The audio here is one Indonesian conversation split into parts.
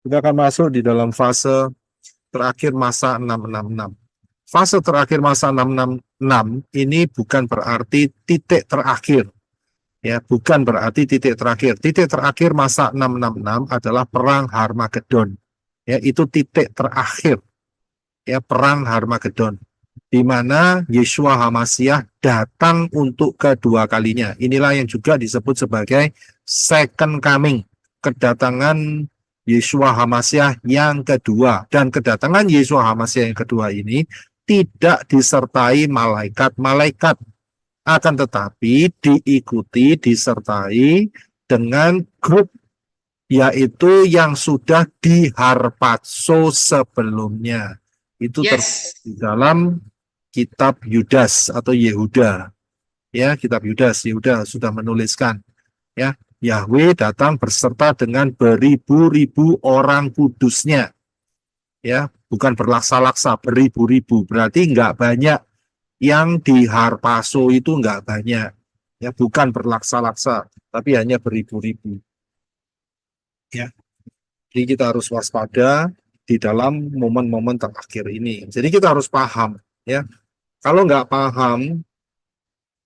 Kita akan masuk di dalam fase terakhir masa 666. Fase terakhir masa 666 ini bukan berarti titik terakhir. Ya, bukan berarti titik terakhir. Titik terakhir masa 666 adalah perang Harmagedon. Ya, itu titik terakhir. Ya, perang Harmagedon, di mana Yeshua HaMashiach datang untuk kedua kalinya. Inilah yang juga disebut sebagai second coming, kedatangan Yeshua HaMashiach yang kedua. Dan kedatangan Yeshua HaMashiach yang kedua ini tidak disertai malaikat-malaikat, akan tetapi diikuti, disertai dengan grup, yaitu yang sudah diharpazo sebelumnya. Itu Yes. di dalam kitab Yudas atau Yehuda. Ya, kitab Yudas, Yehuda sudah menuliskan. Ya, Yahweh datang berserta dengan beribu-ribu orang kudusnya. Ya, bukan berlaksa-laksa, beribu-ribu. Berarti nggak banyak yang diharpaso, itu nggak banyak. Ya, bukan berlaksa-laksa, tapi hanya beribu-ribu. Ya, jadi kita harus waspada di dalam momen-momen terakhir ini. Jadi kita harus paham, ya. Kalau nggak paham,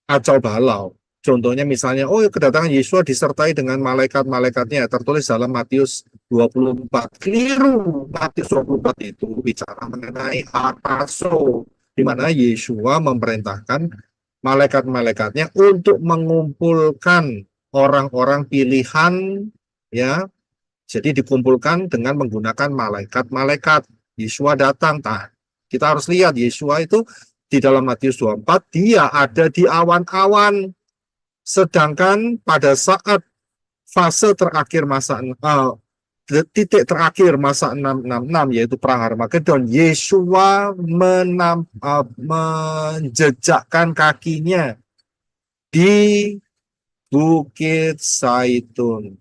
kacau balau. Contohnya misalnya, oh kedatangan Yesus disertai dengan malaikat-malaikatnya, tertulis dalam Matius 24. Keliru, Matius 24 itu bicara mengenai harpazo, di mana Yeshua memerintahkan malaikat-malaikatnya untuk mengumpulkan orang-orang pilihan, ya. Jadi dikumpulkan dengan menggunakan malaikat-malaikat. Yeshua datang. Nah, kita harus lihat Yeshua itu di dalam Matius 24, dia ada di awan-awan. Sedangkan pada saat fase terakhir masa titik terakhir masa 666, yaitu perang Harmagedon, Yeshua menjejakkan kakinya di Bukit Zaitun.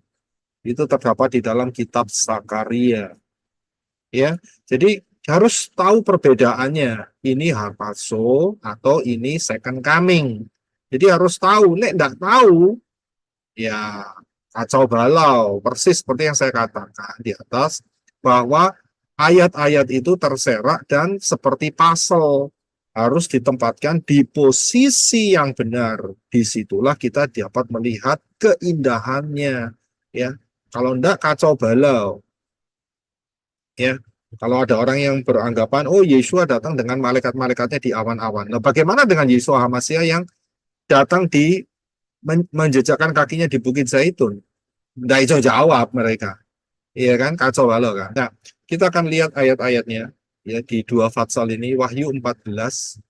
Itu terdapat di dalam kitab Zakaria. Ya, jadi harus tahu perbedaannya. Ini harpazo atau ini second coming. Jadi harus tahu. Nek enggak tahu, ya kacau balau. Persis seperti yang saya katakan di atas, bahwa ayat-ayat itu terserak dan seperti puzzle, harus ditempatkan di posisi yang benar. Disitulah kita dapat melihat keindahannya. Ya, kalau enggak kacau balau. Ya, kalau ada orang yang beranggapan, oh Yeshua datang dengan malaikat-malaikatnya di awan-awan. Nah, bagaimana dengan Yeshua HaMashiach yang datang di menjejakkan kakinya di Bukit Zaitun? Nggak bisa jawab mereka. Iya kan, kacau balau kan. Nah, kita akan lihat ayat-ayatnya ya di dua fatsal ini, Wahyu 14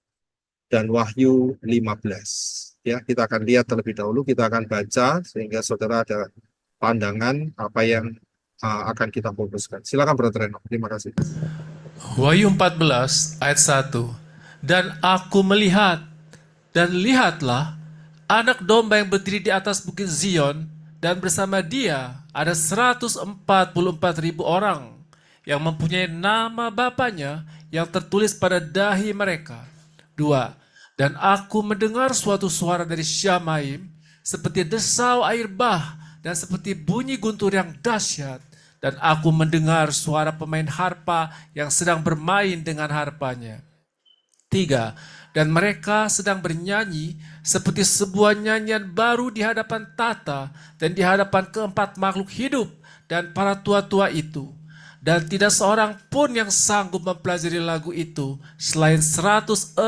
dan Wahyu 15. Ya, kita akan lihat terlebih dahulu, kita akan baca sehingga saudara ada pandangan apa yang akan kita fokuskan. Silakan Brother Reno. Terima kasih. Wahyu 14 ayat 1. Dan aku melihat, dan lihatlah, anak domba yang berdiri di atas bukit Zion, dan bersama dia ada 144.000 orang yang mempunyai nama Bapanya yang tertulis pada dahi mereka. 2. Dan aku mendengar suatu suara dari Syamaim, seperti desau air bah, dan seperti bunyi guntur yang dahsyat. Dan aku mendengar suara pemain harpa yang sedang bermain dengan harpanya. 3. Dan mereka sedang bernyanyi seperti sebuah nyanyian baru di hadapan tata dan di hadapan keempat makhluk hidup dan para tua-tua itu. Dan tidak seorang pun yang sanggup mempelajari lagu itu selain 144.000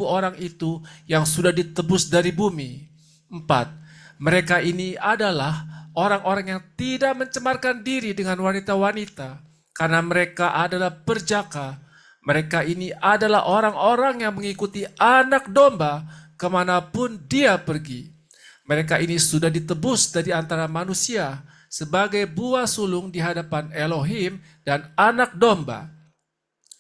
orang itu yang sudah ditebus dari bumi. 4. Mereka ini adalah orang-orang yang tidak mencemarkan diri dengan wanita-wanita, karena mereka adalah perjaka. Mereka ini adalah orang-orang yang mengikuti anak domba kemanapun dia pergi. Mereka ini sudah ditebus dari antara manusia sebagai buah sulung di hadapan Elohim dan anak domba.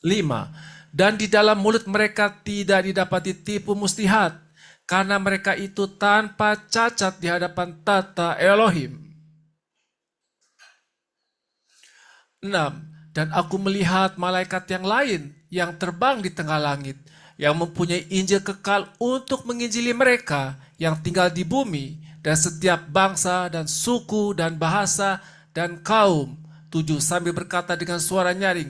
5. Dan di dalam mulut mereka tidak didapati tipu mustihat, karena mereka itu tanpa cacat di hadapan tata Elohim. 6. Dan aku melihat malaikat yang lain yang terbang di tengah langit, yang mempunyai Injil kekal untuk menginjili mereka yang tinggal di bumi, dan setiap bangsa dan suku dan bahasa dan kaum. 7 sambil berkata dengan suara nyaring,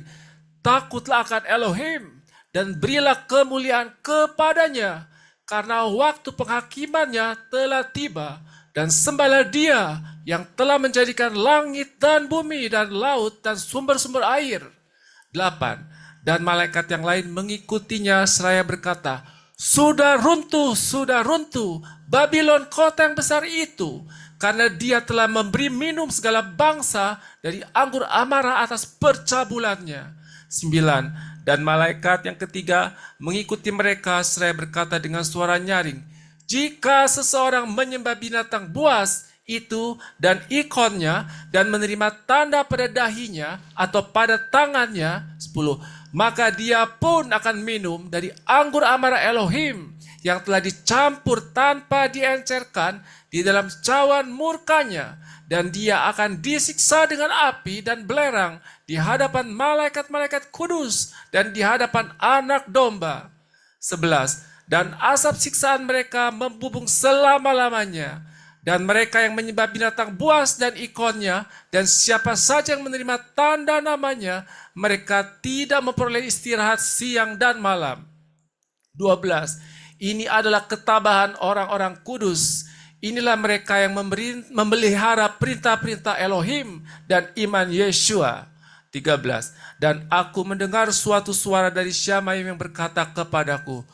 takutlah akan Elohim dan berilah kemuliaan kepadanya, karena waktu penghakimannya telah tiba, dan sembahlah Dia yang telah menjadikan langit dan bumi dan laut dan sumber-sumber air. 8. Dan malaikat yang lain mengikutinya seraya berkata, sudah runtuh, Babylon kota yang besar itu, karena dia telah memberi minum segala bangsa dari anggur amarah atas percabulannya. 9. Dan malaikat yang ketiga mengikuti mereka seraya berkata dengan suara nyaring, jika seseorang menyembah binatang buas itu dan ikonnya dan menerima tanda pada dahinya atau pada tangannya, 10, maka dia pun akan minum dari anggur amarah Elohim yang telah dicampur tanpa diencerkan di dalam cawan murkanya, dan dia akan disiksa dengan api dan belerang di hadapan malaikat-malaikat kudus dan di hadapan Anak Domba. 11. Dan asap siksaan mereka membubung selama-lamanya, dan mereka yang menyembah binatang buas dan ikonnya, dan siapa saja yang menerima tanda namanya, mereka tidak memperoleh istirahat siang dan malam. 12. Ini adalah ketabahan orang-orang kudus. Inilah mereka yang memelihara perintah-perintah Elohim dan iman Yeshua. 13. Dan aku mendengar suatu suara dari Syamaim yang berkata kepadaku,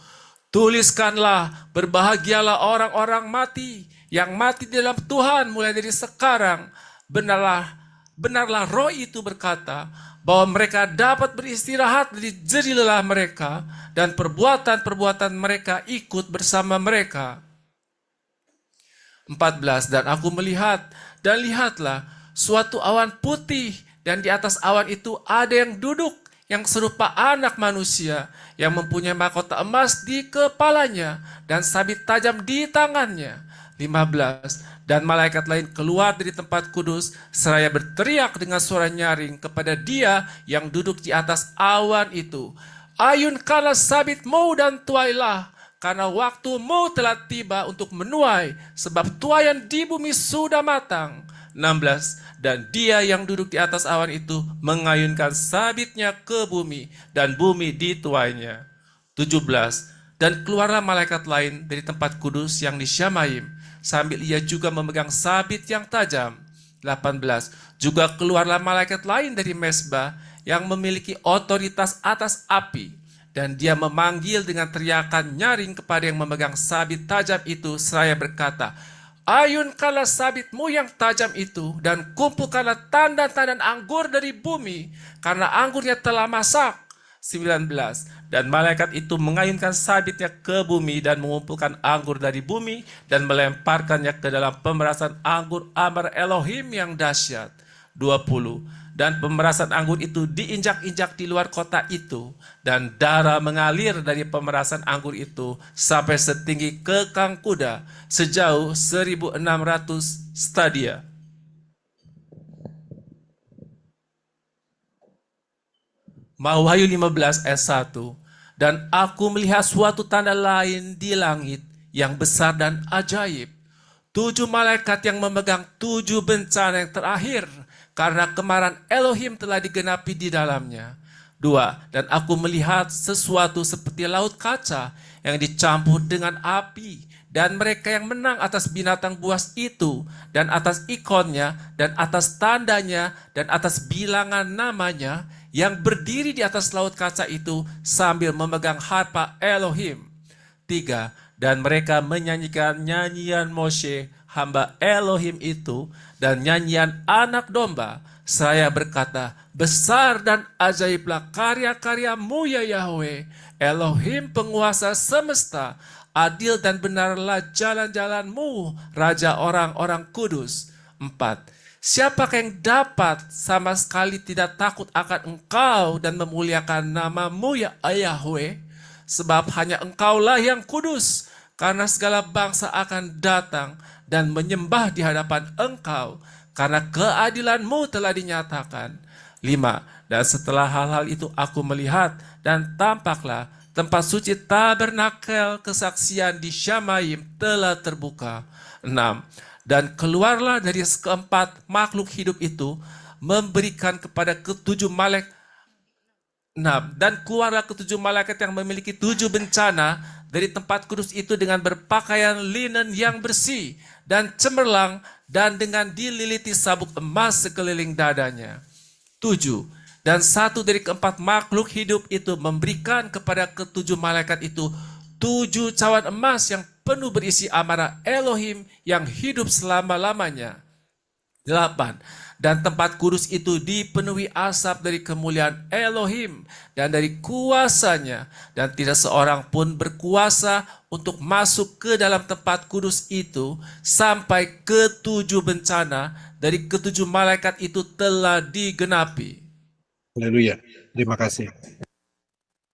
tuliskanlah, berbahagialah orang-orang mati yang mati di dalam Tuhan mulai dari sekarang. Benarlah roh itu berkata bahwa mereka dapat beristirahat dari jerih lelah mereka, dan perbuatan-perbuatan mereka ikut bersama mereka. 14. Dan aku melihat, dan lihatlah suatu awan putih, dan di atas awan itu ada yang duduk yang serupa anak manusia, yang mempunyai mahkota emas di kepalanya dan sabit tajam di tangannya. 15. Dan malaikat lain keluar dari tempat kudus seraya berteriak dengan suara nyaring kepada Dia yang duduk di atas awan itu, ayunkanlah sabitmu dan tuailah, karena waktumu telah tiba untuk menuai, sebab tuaian di bumi sudah matang. 16. Dan Dia yang duduk di atas awan itu mengayunkan sabitnya ke bumi, dan bumi dituainya. 17. Dan keluarlah malaikat lain dari tempat kudus yang di Syamaim, sambil ia juga memegang sabit yang tajam. 18. Juga keluarlah malaikat lain dari Mesbah yang memiliki otoritas atas api, dan dia memanggil dengan teriakan nyaring kepada yang memegang sabit tajam itu seraya berkata, ayunkanlah sabitmu yang tajam itu, dan kumpulkanlah tanda-tanda anggur dari bumi, karena anggurnya telah masak. 19. Dan malaikat itu mengayunkan sabitnya ke bumi dan mengumpulkan anggur dari bumi dan melemparkannya ke dalam pemerasan anggur amar Elohim yang dahsyat. 20. Dan pemerasan anggur itu diinjak-injak di luar kota itu, dan darah mengalir dari pemerasan anggur itu sampai setinggi kekang kuda, sejauh 1.600 stadia. Wahyu 15 ayat 1. Dan aku melihat suatu tanda lain di langit yang besar dan ajaib. 7 malaikat yang memegang 7 bencana yang terakhir, karena kemarahan Elohim telah digenapi di dalamnya. 2. Dan aku melihat sesuatu seperti laut kaca yang dicampur dengan api, dan mereka yang menang atas binatang buas itu, dan atas ikonnya, dan atas tandanya, dan atas bilangan namanya, yang berdiri di atas laut kaca itu sambil memegang harpa Elohim. 3. Dan mereka menyanyikan nyanyian Moshe, hamba Elohim itu, dan nyanyian Anak Domba, seraya berkata, besar dan ajaiblah karya-karyamu ya Yahweh, Elohim penguasa semesta, adil dan benarlah jalan-jalanmu, Raja orang-orang kudus. 4. Siapakah yang dapat sama sekali tidak takut akan Engkau dan memuliakan namamu ya Yahweh? Sebab hanya Engkaulah yang kudus, karena segala bangsa akan datang dan menyembah di hadapan Engkau, karena keadilanmu telah dinyatakan. 5. Dan setelah hal-hal itu aku melihat, dan tampaklah tempat suci tabernakel kesaksian di Syamaim telah terbuka. 6. Dan keluarlah dari keempat makhluk hidup itu memberikan kepada ketujuh malaikat. Nah, dan keluarlah ketujuh malaikat yang memiliki tujuh bencana dari tempat kudus itu dengan berpakaian linen yang bersih dan cemerlang dan dengan dililiti sabuk emas sekeliling dadanya. 7. Dan satu dari keempat makhluk hidup itu memberikan kepada ketujuh malaikat itu tujuh cawan emas yang penuh berisi amarah Elohim yang hidup selama-lamanya. 8. Dan tempat kudus itu dipenuhi asap dari kemuliaan Elohim dan dari kuasanya. Dan tidak seorang pun berkuasa untuk masuk ke dalam tempat kudus itu sampai ketujuh bencana dari ketujuh malaikat itu telah digenapi. Haleluya. Terima kasih.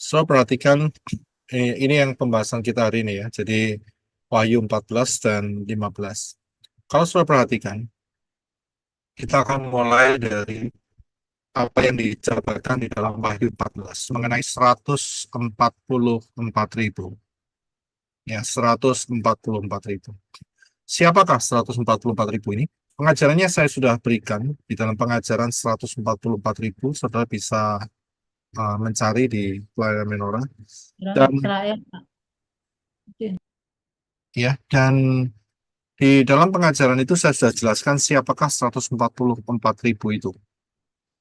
So, perhatikan ini yang pembahasan kita hari ini ya. Jadi Wahyu 14 dan 15. Kalau sudah perhatikan, kita akan mulai dari apa yang dijabarkan di dalam Wahyu 14 mengenai 144.000. Ya, 144.000. Siapakah 144.000 ini? Pengajarannya saya sudah berikan di dalam pengajaran 144.000. Saudara bisa mencari di pelayanan Menora. Dan Israel, Pak. ya, dan di dalam pengajaran itu saya sudah jelaskan siapakah 144.000 itu.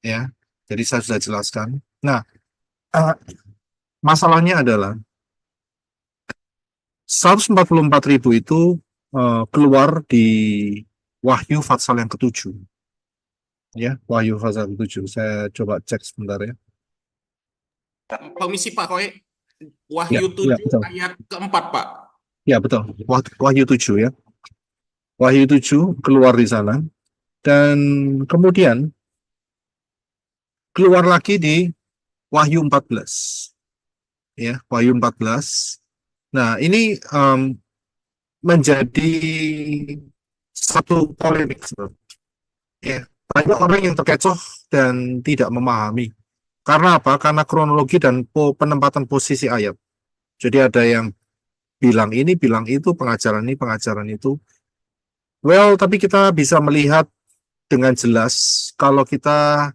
Ya, jadi saya sudah jelaskan. Nah, masalahnya adalah 144.000 itu keluar di Wahyu pasal yang ke-7. Ya, Wahyu pasal ke-7. Saya coba cek sebentar ya. Permisi Pak Roy, Ya, Wahyu ya, 7 betul. ayat keempat Pak. Ya, betul. Wahyu 7 ya. Wahyu 7 keluar di sana. Dan kemudian keluar lagi di Wahyu 14. Ya, Wahyu 14. Nah, ini menjadi satu polemik. Ya, banyak orang yang terkecoh dan tidak memahami. Karena apa? Karena kronologi dan penempatan posisi ayat. Jadi ada yang bilang ini, bilang itu, pengajaran ini, pengajaran itu. Well, tapi kita bisa melihat dengan jelas kalau kita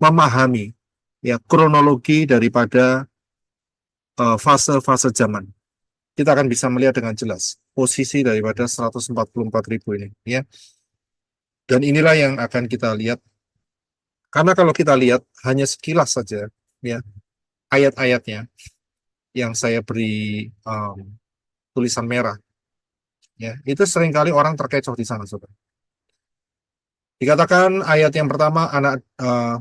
memahami ya kronologi daripada fase-fase zaman. Kita akan bisa melihat dengan jelas posisi daripada 144.000 ini. Ya. Dan inilah yang akan kita lihat. Karena kalau kita lihat hanya sekilas saja, ya ayat-ayatnya yang saya beri tulisan merah, ya itu seringkali orang terkecoh di sana, saudara. Dikatakan ayat yang pertama,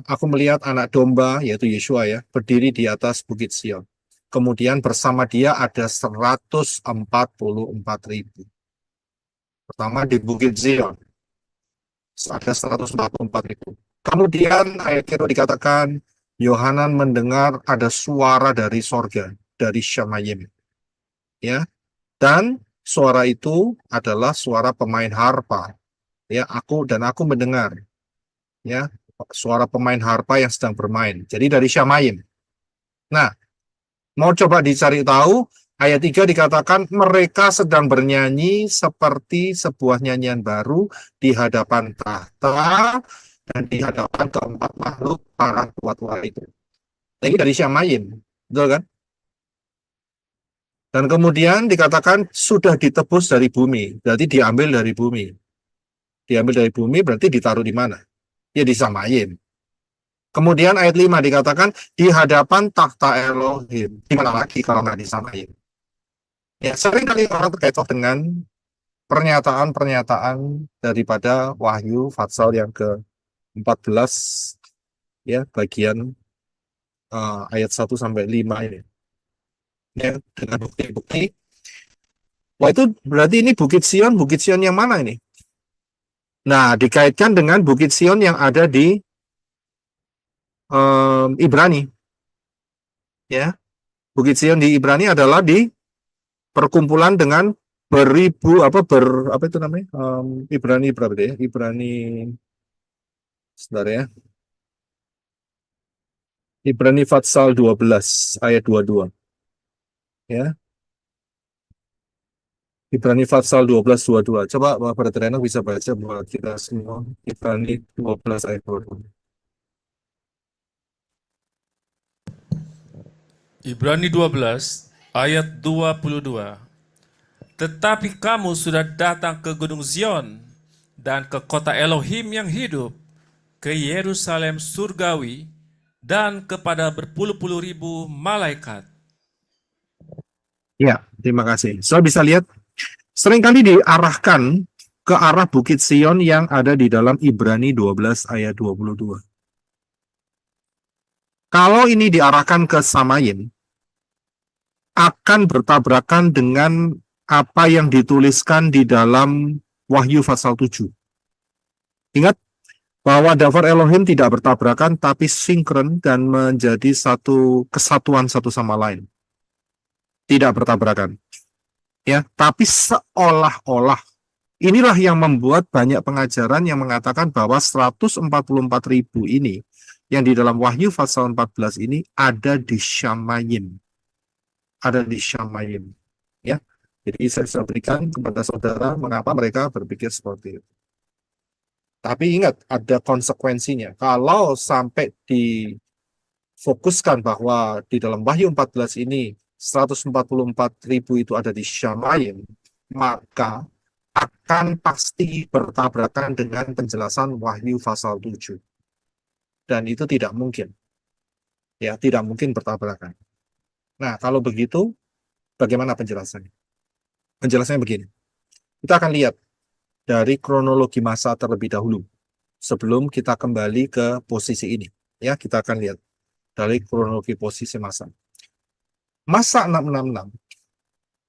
aku melihat anak domba, yaitu Yeshua ya, berdiri di atas bukit Sion. Kemudian bersama dia ada 144.000. Pertama di bukit Zion, ada 144.000. Kemudian ayat kedua dikatakan, Yohanan mendengar ada suara dari sorga, dari Syamayim. Ya, dan suara itu adalah suara pemain harpa. Ya, aku mendengar ya suara pemain harpa yang sedang bermain. Jadi dari Syamayim. Nah, mau coba dicari tahu, ayat 3 dikatakan mereka sedang bernyanyi seperti sebuah nyanyian baru di hadapan tahta dan di hadapan keempat makhluk para tua-tua itu. Nah, ini dari Syamayim, betul kan? Dan kemudian dikatakan sudah ditebus dari bumi, berarti diambil dari bumi. Diambil dari bumi berarti ditaruh di mana? Ya di Syamayim. Kemudian ayat 5 dikatakan di hadapan takhta Elohim. Di mana lagi kalau nggak di Syamayim? Ya, sering kali orang terkecoh dengan pernyataan-pernyataan daripada Wahyu pasal yang ke-14 ya, bagian ayat 1 sampai 5 ini. Ya, dengan bukti-bukti. Wah, itu berarti ini Bukit Sion yang mana ini? Nah, dikaitkan dengan Bukit Sion yang ada di Ibrani. Ya, Bukit Sion di Ibrani adalah di perkumpulan dengan apa itu namanya? Ibrani berapa deh? Ibrani sebentar ya. Ibrani pasal 12 ayat 22. Ya. Ibrani pasal 12:22. Coba Brother Reno bisa baca buat kita semua. Ibrani 12 ayat 22. Ibrani 12 ayat 22. Tetapi kamu sudah datang ke Gunung Zion dan ke kota Elohim yang hidup, ke Yerusalem surgawi, dan kepada berpuluh-puluh ribu malaikat. Ya, terima kasih. So bisa lihat, seringkali diarahkan ke arah Bukit Sion yang ada di dalam Ibrani 12 ayat 22. Kalau ini diarahkan ke Samayim, akan bertabrakan dengan apa yang dituliskan di dalam Wahyu pasal 7. Ingat bahwa Dafar Elohim tidak bertabrakan, tapi sinkron dan menjadi satu kesatuan satu sama lain. Tidak bertabrakan. Ya, tapi seolah-olah inilah yang membuat banyak pengajaran yang mengatakan bahwa 144.000 ini yang di dalam Wahyu pasal 14 ini ada di Syamayim. Ada di Syamayim. Ya. Jadi saya sudah berikan kepada saudara mengapa mereka berpikir seperti itu. Tapi ingat, ada konsekuensinya. Kalau sampai difokuskan bahwa di dalam Wahyu 14 ini 144.000 itu ada di Syamayim, maka akan pasti bertabrakan dengan penjelasan Wahyu pasal 7. Dan itu tidak mungkin. Ya, tidak mungkin bertabrakan. Nah, kalau begitu, bagaimana penjelasannya? Penjelasannya begini. Kita akan lihat dari kronologi masa terlebih dahulu sebelum kita kembali ke posisi ini. Ya, kita akan lihat dari kronologi posisi masa. Masa 666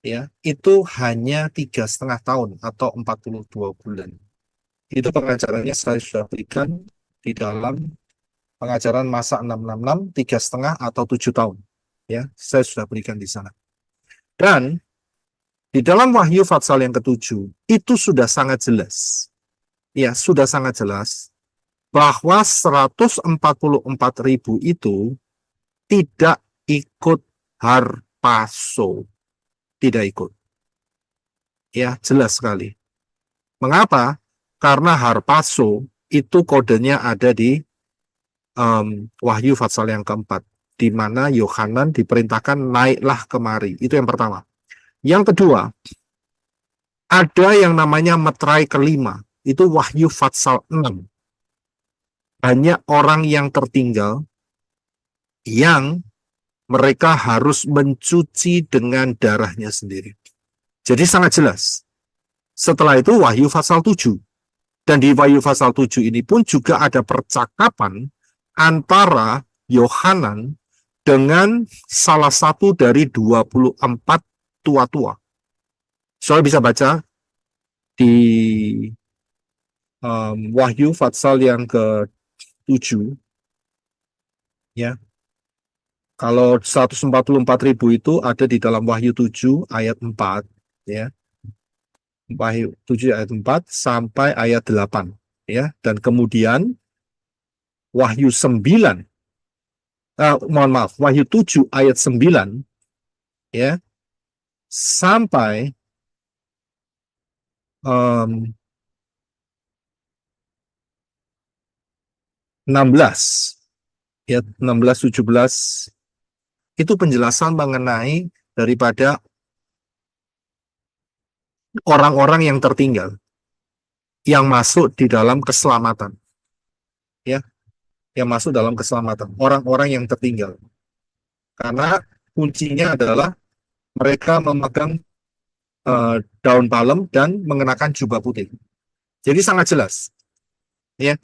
ya, itu hanya 3,5 tahun atau 42 bulan. Itu pengajarannya saya sudah berikan di dalam pengajaran masa 666, 3,5 atau 7 tahun. Ya, saya sudah berikan di sana. Dan di dalam Wahyu pasal yang ke-7 itu sudah sangat jelas. Ya, sudah sangat jelas bahwa 144.000 itu tidak ikut harpazo. Tidak ikut. Ya, jelas sekali. Mengapa? Karena harpazo itu kodenya ada di Wahyu pasal yang keempat, di mana Yohanan diperintahkan naiklah kemari. Itu yang pertama. Yang kedua, ada yang namanya meterai kelima. Itu Wahyu pasal 6. Banyak orang yang tertinggal yang mereka harus mencuci dengan darahnya sendiri. Jadi sangat jelas. Setelah itu Wahyu pasal 7. Dan di Wahyu pasal 7 ini pun juga ada percakapan antara Yohanan dengan salah satu dari 24 tua-tua. Soalnya bisa baca di Wahyu pasal yang ke-7. Ya. Kalau 144.000 itu ada di dalam Wahyu 7 ayat 4. Ya. Wahyu 7 ayat 4 sampai ayat 8. Ya. Dan kemudian Wahyu 9, Wahyu 7 ayat 9, ya, sampai 16, ya, 16, 17, itu penjelasan mengenai daripada orang-orang yang tertinggal, yang masuk di dalam keselamatan. Ya, yang masuk dalam keselamatan, orang-orang yang tertinggal. Karena kuncinya adalah mereka memegang daun palem dan mengenakan jubah putih. Jadi sangat jelas. Ya.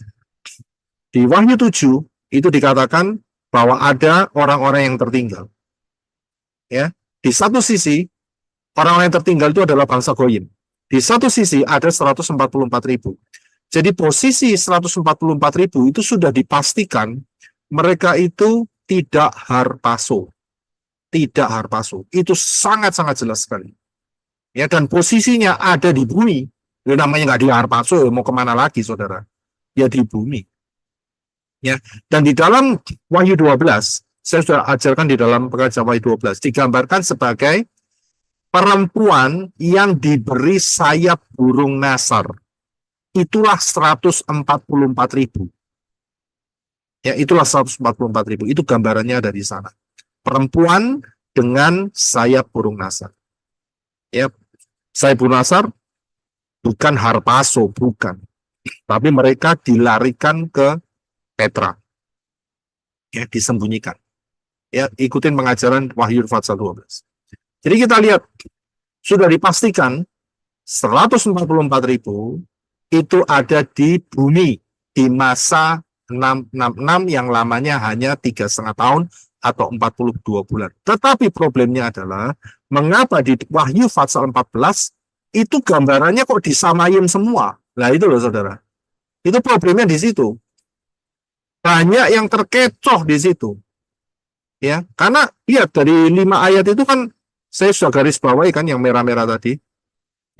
Di Wahyu 7 itu dikatakan bahwa ada orang-orang yang tertinggal. Ya. Di satu sisi, orang-orang yang tertinggal itu adalah bangsa Goyim. Di satu sisi ada 144.000. Jadi posisi 144.000 itu sudah dipastikan mereka itu tidak harpazo. Tidak harpazo. Itu sangat-sangat jelas sekali. Ya, dan posisinya ada di bumi. Ya, namanya nggak di harpazo, mau kemana lagi, saudara? Ya di bumi. Ya, dan di dalam Wahyu 12, saya sudah ajarkan di dalam pengajaran Wahyu 12, digambarkan sebagai perempuan yang diberi sayap burung nasar. Itulah 144.000. Ya, itulah 144.000. Itu gambarannya ada di sana. Perempuan dengan sayap burung nasar. Ya, sayap burung nasar bukan harpaso, bukan. Tapi mereka dilarikan ke Petra. Ya, disembunyikan. Ya, ikutin pengajaran Wahyu pasal 12. Jadi kita lihat, sudah dipastikan 144.000 itu ada di bumi di masa 666 yang lamanya hanya 3,5 tahun atau 42 bulan. Tetapi problemnya adalah mengapa di Wahyu pasal 14 itu gambarannya kok disamain semua. Nah itu loh saudara. Itu problemnya di situ. Banyak yang terkecoh di situ. Ya, karena lihat dari 5 ayat itu kan saya sudah garis bawahi kan yang merah-merah tadi.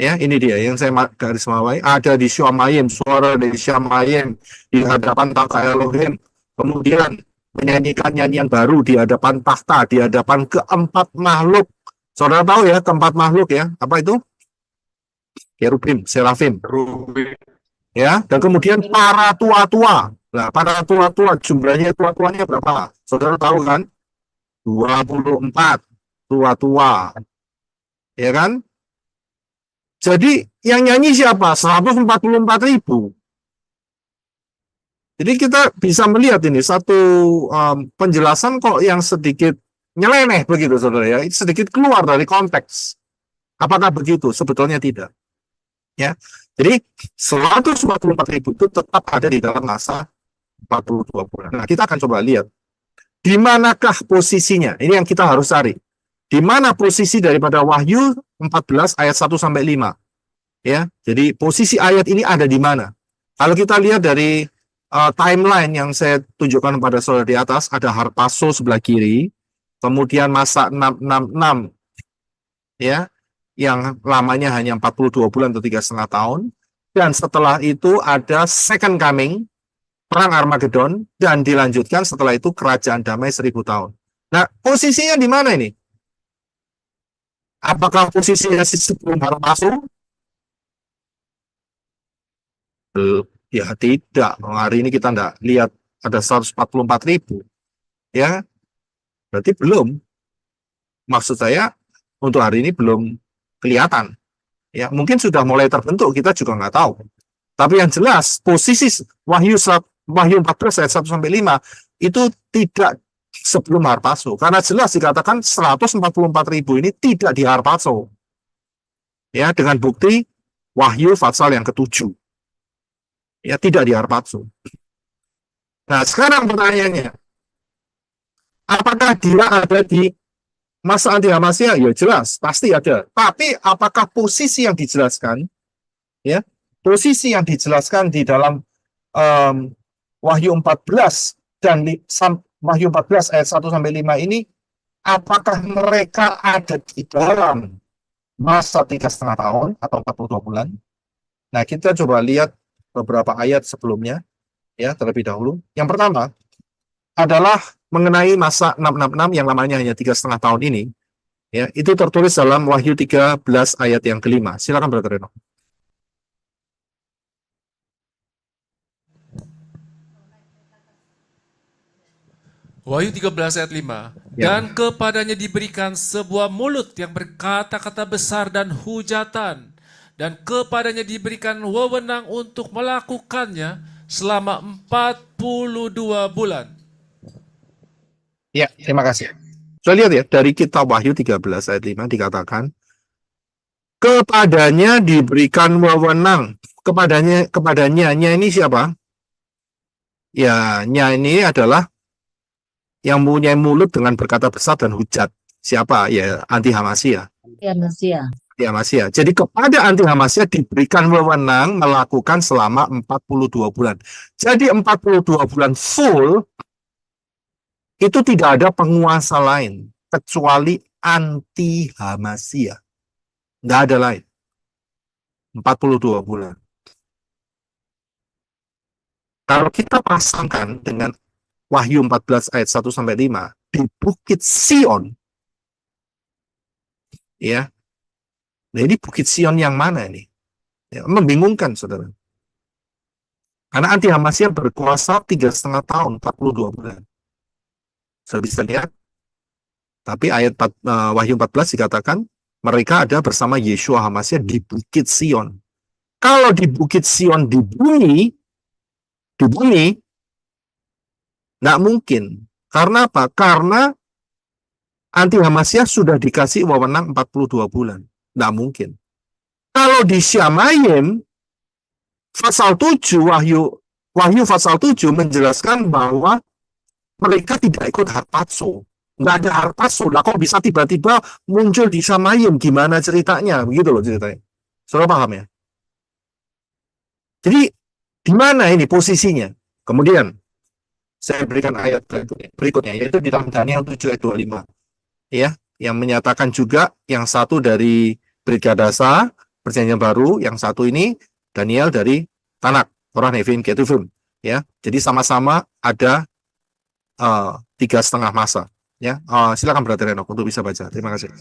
Ya, ini dia yang saya garis bawahi. Ada di Syamayim, suara dari Syamayim di hadapan takhta Elohim. Kemudian menyanyikan nyanyian baru di hadapan takhta, di hadapan keempat makhluk. Saudara tahu ya, keempat makhluk ya. Apa itu? Kerubim, serafim. Ya, dan kemudian para tua-tua. Nah, para tua-tua jumlahnya tua-tuanya berapa? Saudara tahu kan? 24 tua-tua. Ya kan? Jadi yang nyanyi siapa? 144.000. Jadi kita bisa melihat ini satu penjelasan kok yang sedikit nyeleneh begitu saudara ya. Sedikit keluar dari konteks. Apakah begitu? Sebetulnya tidak. Ya. Jadi 144.000 itu tetap ada di dalam masa 42 bulan. Nah, kita akan coba lihat di manakah posisinya. Ini yang kita harus cari. Di mana posisi daripada Wahyu 14 ayat 1 sampai 5. Ya. Jadi posisi ayat ini ada di mana? Kalau kita lihat dari timeline yang saya tunjukkan pada saudara di atas, ada harpaso sebelah kiri, kemudian masa 666 ya, yang lamanya hanya 42 bulan atau 3,5 tahun, dan setelah itu ada second coming, perang Armageddon, dan dilanjutkan setelah itu kerajaan damai 1000 tahun. Nah, posisinya di mana ini? Apakah posisinya sebelum harpaso? Ya tidak, hari ini kita tidak lihat ada 144.000, ya berarti belum. Maksud saya untuk hari ini belum kelihatan, ya mungkin sudah mulai terbentuk, kita juga nggak tahu. Tapi yang jelas posisi Wahyu 14 ayat 1 sampai 5 itu tidak sebelum harpaso, karena jelas dikatakan 144.000 ini tidak di harpaso, ya dengan bukti Wahyu pasal yang ke-7. Ya tidak di harpaso. Nah sekarang pertanyaannya, apakah dia ada di masa anti Hamasia? Ya jelas, pasti ada. Tapi apakah posisi yang dijelaskan, ya posisi yang dijelaskan di dalam Wahyu 14 dan Wahyu 14 ayat 1 sampai 5 ini, apakah mereka ada di dalam masa 3,5 tahun atau 42 bulan? Nah kita coba lihat beberapa ayat sebelumnya ya terlebih dahulu. Yang pertama adalah mengenai masa 666 yang lamanya hanya 3,5 tahun ini. Ya, itu tertulis dalam Wahyu 13 ayat yang ke-5. Silakan Brother Reno. Wahyu 13 ayat 5. Ya. Dan kepadanya diberikan sebuah mulut yang berkata-kata besar dan hujatan. Dan kepadanya diberikan wewenang untuk melakukannya selama 42 bulan. Ya, terima kasih. Saya lihat ya, dari kitab Wahyu 13 ayat 5 dikatakan, kepadanya diberikan wewenang. Kepadanya ini siapa? Ya, ini adalah yang mempunyai mulut dengan berkata besar dan hujat. Siapa? Ya, anti Hamasia. Hamasia. Jadi kepada anti Hamasia diberikan wewenang melakukan selama 42 bulan. Jadi 42 bulan full itu tidak ada penguasa lain kecuali anti Hamasia. Nggak ada lain. 42 bulan. Kalau kita pasangkan dengan Wahyu 14 ayat 1 sampai 5 di Bukit Sion, ya, Nah, ini Bukit Sion yang mana ini? Ya, membingungkan, saudara. Karena anti Hamasnya berkuasa 3,5 tahun, 42 bulan. Saya bisa lihat. Tapi ayat Wahyu 14 dikatakan, mereka ada bersama Yeshua Hamasnya di Bukit Sion. Kalau di Bukit Sion di bumi, nggak mungkin. Karena apa? Karena anti Hamasnya sudah dikasih wewenang 42 bulan. Nggak mungkin. Kalau di Syamayim, pasal 7, Wahyu pasal 7 menjelaskan bahwa mereka tidak ikut harpazo. Nggak ada harpazo. Lah kok bisa tiba-tiba muncul di Syamayim? Gimana ceritanya? Begitu loh ceritanya. Saudara paham ya? Jadi, di mana ini posisinya? Kemudian, saya berikan ayat berikutnya, yaitu di dalam Daniel 7 ayat 25. Ya, yang menyatakan juga yang satu dari Brigadasa, Perjanjian Baru, yang satu ini Daniel dari Tanak, Torah Nevin Ketuvim. Ya, jadi sama-sama ada 3,5 masa. Ya, silakan Brother Renok untuk bisa baca. Terima kasih.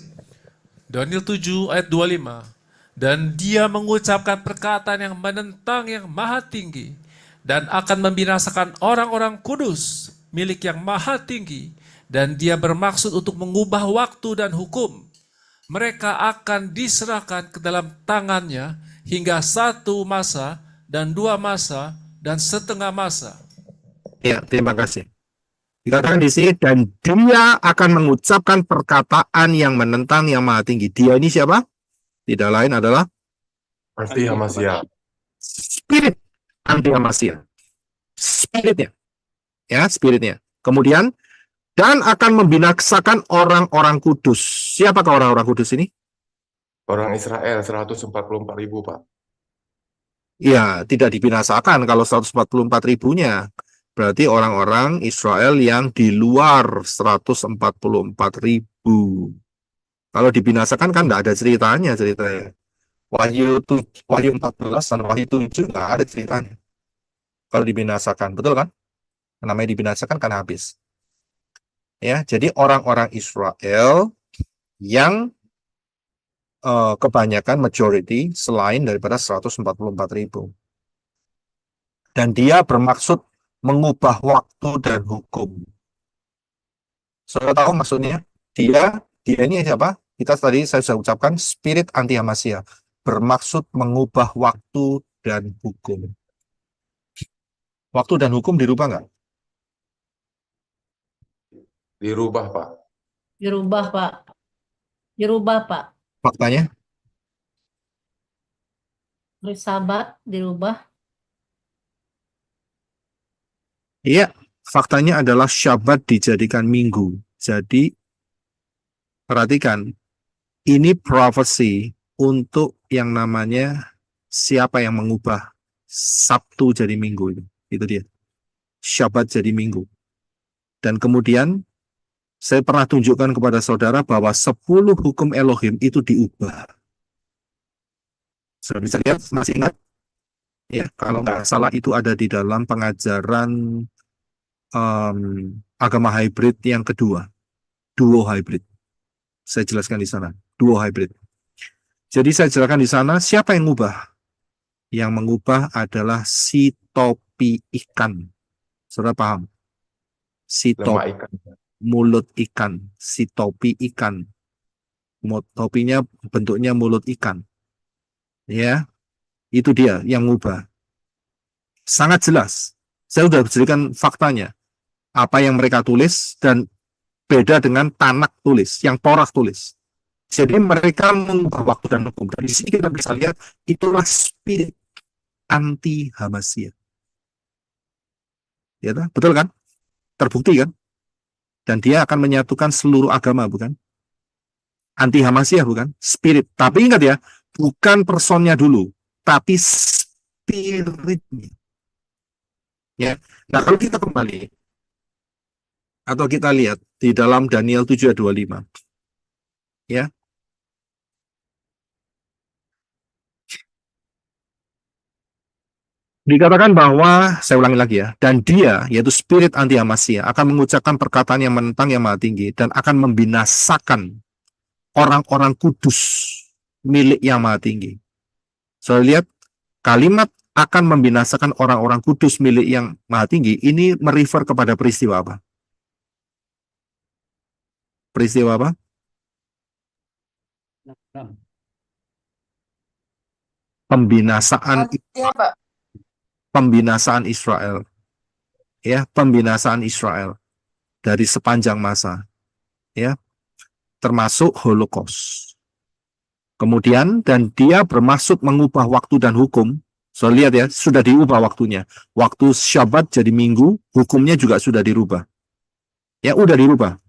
Daniel 7 ayat 25. Dan dia mengucapkan perkataan yang menentang yang maha tinggi dan akan membinasakan orang-orang kudus milik yang maha tinggi, dan dia bermaksud untuk mengubah waktu dan hukum. Mereka akan diserahkan ke dalam tangannya hingga 1 masa dan 2 masa dan setengah masa. Ya, terima kasih. Dikatakan di sini, dan dia akan mengucapkan perkataan yang menentang yang maha tinggi. Dia ini siapa? Tidak lain adalah Anti Hamasya. spirit anti Hamasya. Spiritnya. Ya, spiritnya. Kemudian, dan akan membinasakan orang-orang kudus. Siapakah orang-orang kudus ini? Orang Israel 144.000, Pak. Ya, tidak dibinasakan kalau 144 ribunya. Berarti orang-orang Israel yang di luar 144 ribu. Kalau dibinasakan kan tidak ada ceritanya. Wahyu 14 dan Wahyu 7 nggak ada ceritanya. Kalau dibinasakan, betul kan? Namanya dibinasakan kan habis. Ya, jadi orang-orang Israel yang kebanyakan majority selain daripada 144 ribu. Dan dia bermaksud mengubah waktu dan hukum. Saudara tahu maksudnya? Dia ini siapa? Saya sudah ucapkan spirit anti Hamasya, bermaksud mengubah waktu dan hukum. Waktu dan hukum dirubah nggak? Dirubah, Pak. Dirubah, Pak. Dirubah, Pak. Faktanya? Hari Sabat dirubah. Iya, faktanya adalah Syabat dijadikan minggu. Jadi, perhatikan, ini prophecy untuk yang namanya siapa yang mengubah Sabtu jadi minggu itu. Itu dia. Syabat jadi minggu. Dan kemudian saya pernah tunjukkan kepada saudara bahwa 10 hukum Elohim itu diubah. Sudah bisa lihat, masih ingat? Ya, kalau nggak salah itu ada di dalam pengajaran agama hybrid yang kedua. Duo hybrid. Saya jelaskan di sana. Duo hybrid. Jadi saya jelaskan di sana, siapa yang mengubah? Yang mengubah adalah si topi ikan. Saudara paham? Si Lemah topi, ikan. mulut ikan. Si topi ikan. Topinya bentuknya mulut ikan. Ya, itu dia yang mengubah. Sangat jelas. Saya sudah berikan faktanya. Apa yang mereka tulis dan beda dengan Tanak tulis, yang Torah tulis. Jadi mereka mengubah waktu dan hukum. Dari sini kita bisa lihat, itulah spirit anti Hamasya. Ya, betul kan? Terbukti kan? Dan dia akan menyatukan seluruh agama, bukan? Anti Hamasya, bukan? Spirit. Tapi ingat ya, bukan personnya dulu, tapi spiritnya. Ya. Nah, kalau kita kembali atau kita lihat di dalam Daniel 7 ayat 25. Ya. Dikatakan bahwa, saya ulangi lagi ya, dan dia, yaitu spirit anti Hamasya, akan mengucapkan perkataan yang menentang yang maha tinggi dan akan membinasakan orang-orang kudus milik yang maha tinggi. So, lihat kalimat akan membinasakan orang-orang kudus milik yang maha tinggi, ini merefer kepada peristiwa apa? Peristiwa apa? Pembinasaan Pak. pembinasaan Israel. Ya, pembinasaan Israel dari sepanjang masa. Ya, termasuk Holocaust. Kemudian, dan dia bermaksud mengubah waktu dan hukum. So, lihat ya, sudah diubah waktunya. Waktu Syabat jadi Minggu, hukumnya juga sudah dirubah. Ya, udah dirubah.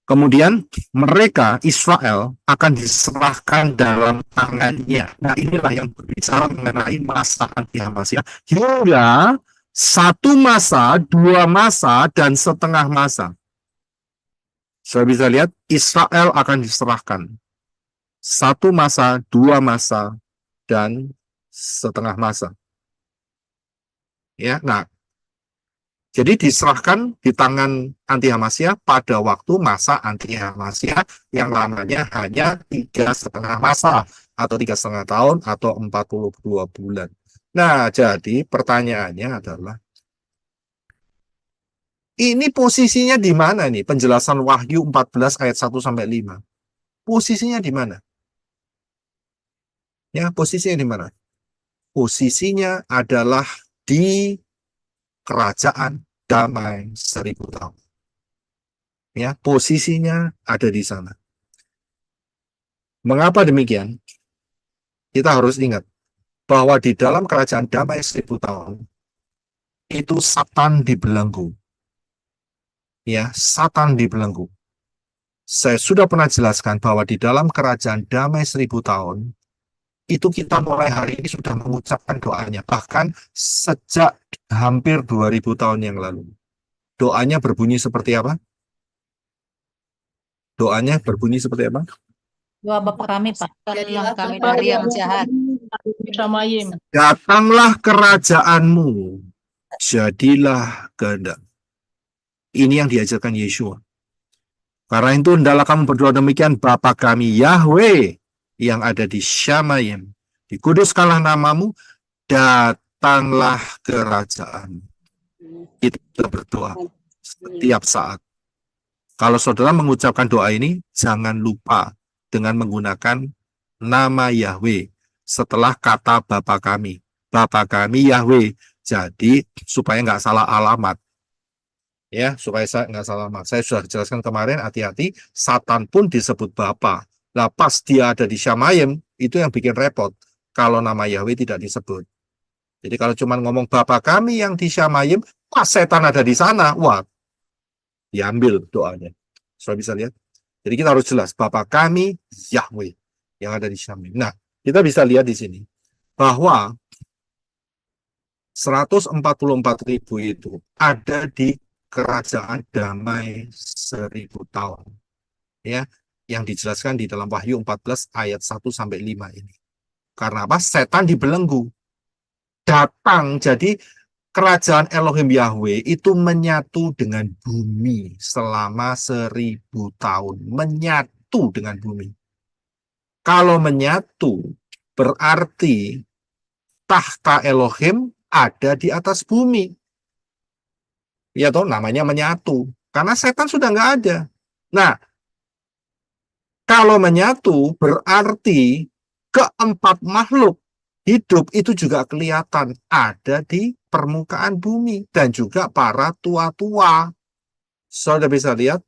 Kemudian mereka, Israel, akan diserahkan dalam tangannya. Nah, inilah yang berbicara mengenai masa anti-Hamasiyah. Hingga 1 masa, 2 masa, dan setengah masa. Saya bisa lihat, Israel akan diserahkan. 1 masa, 2 masa, dan setengah masa. Ya, nah, jadi diserahkan di tangan anti-Hamasiyah pada waktu masa anti-Hamasiyah yang lamanya hanya 3,5 masa atau 3,5 tahun atau 42 bulan. Nah, jadi pertanyaannya adalah ini posisinya di mana nih? Penjelasan Wahyu 14 ayat 1 sampai 5. Posisinya di mana? Ya, posisinya di mana? Posisinya adalah di kerajaan damai 1000 tahun. Ya, posisinya ada di sana. Mengapa demikian? Kita harus ingat bahwa di dalam kerajaan damai 1000 tahun itu Satan dibelenggu. Ya, Satan dibelenggu. Saya sudah pernah jelaskan bahwa di dalam kerajaan damai 1000 tahun itu kita mulai hari ini sudah mengucapkan doanya. Bahkan sejak hampir 2000 tahun yang lalu. Doanya berbunyi seperti apa? Doanya berbunyi seperti apa? Doa Bapa kami, Pak. Jadilah kami dari yang jahat. Shamayim. Datanglah kerajaanmu, jadilah kehendak. Ini yang diajarkan Yeshua. Karena itu hendaklah kamu berdoa demikian, Bapa kami Yahweh yang ada di Shamayim, dikuduskanlah namamu, datanglah kerajaan. Kita berdoa setiap saat. Kalau saudara mengucapkan doa ini, jangan lupa dengan menggunakan nama Yahweh setelah kata Bapa kami. Bapa kami Yahweh. Jadi supaya nggak salah alamat. Ya, supaya saya nggak salah alamat. Saya sudah jelaskan kemarin, hati-hati, Satan pun disebut Bapa. Nah, pas dia ada di Shamayim, itu yang bikin repot. Kalau nama Yahweh tidak disebut. Jadi kalau cuma ngomong Bapa kami yang di Shamayim, pas setan ada di sana, wah, diambil doanya. Sudah bisa lihat. Jadi kita harus jelas, Bapa kami Yahweh yang ada di Shamayim. Nah, kita bisa lihat di sini bahwa 144.000 itu ada di kerajaan damai 1000 tahun. Ya, yang dijelaskan di dalam Wahyu 14 ayat 1 sampai 5 ini. Karena apa? Setan dibelenggu. Datang, jadi kerajaan Elohim Yahweh itu menyatu dengan bumi selama 1000 tahun. Menyatu dengan bumi. Kalau menyatu, berarti tahta Elohim ada di atas bumi. Ya toh, namanya menyatu. Karena setan sudah nggak ada. Nah, kalau menyatu berarti keempat makhluk hidup itu juga kelihatan ada di permukaan bumi. Dan juga para tua-tua. Saudara bisa lihat.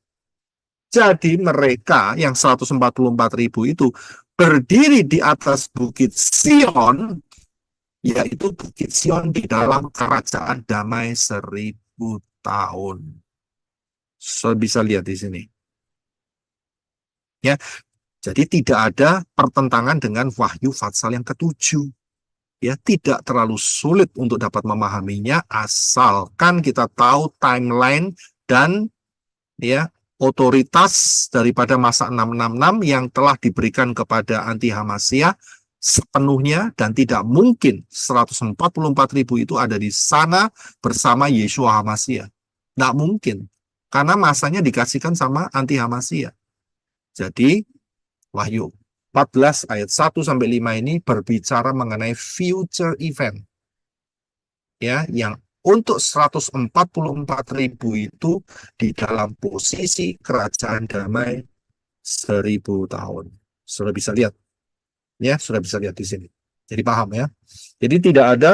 Jadi mereka yang 144.000 itu berdiri di atas Bukit Sion, yaitu Bukit Sion di dalam kerajaan damai 1000 tahun. Saudara bisa lihat di sini. Ya, jadi tidak ada pertentangan dengan Wahyu Fatsal yang ke-7. Ya, tidak terlalu sulit untuk dapat memahaminya asalkan kita tahu timeline dan ya otoritas daripada masa 666 yang telah diberikan kepada anti-Hamasiyah sepenuhnya, dan tidak mungkin 144.000 itu ada di sana bersama Yeshua Hamasiyah. Nggak mungkin, karena masanya dikasihkan sama anti-Hamasiyah. Jadi, Wahyu 14 ayat 1 sampai 5 ini berbicara mengenai future event. Ya, yang untuk 144.000 itu di dalam posisi kerajaan damai 1000 tahun. Sudah bisa lihat. Ya, sudah bisa lihat di sini. Jadi paham ya. Jadi tidak ada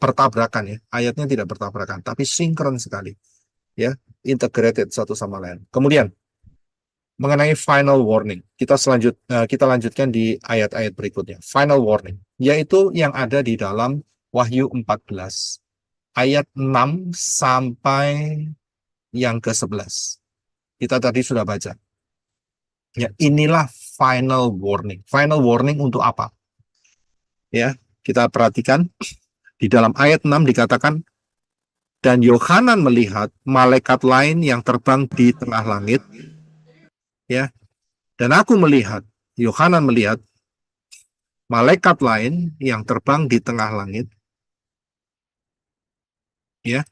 pertabrakan ya. Ayatnya tidak bertabrakan, tapi sinkron sekali. Ya, integrated satu sama lain. Kemudian mengenai final warning, kita lanjutkan di ayat-ayat berikutnya. Final warning, yaitu yang ada di dalam Wahyu 14 ayat 6 sampai yang ke-11. Kita tadi sudah baca. Ya, inilah final warning. Final warning untuk apa? Ya, kita perhatikan di dalam ayat 6 dikatakan, dan Yohanan melihat malaikat lain yang terbang di tengah langit. Ya, dan aku melihat, Yohanan melihat malaikat lain yang terbang di tengah langit, ya,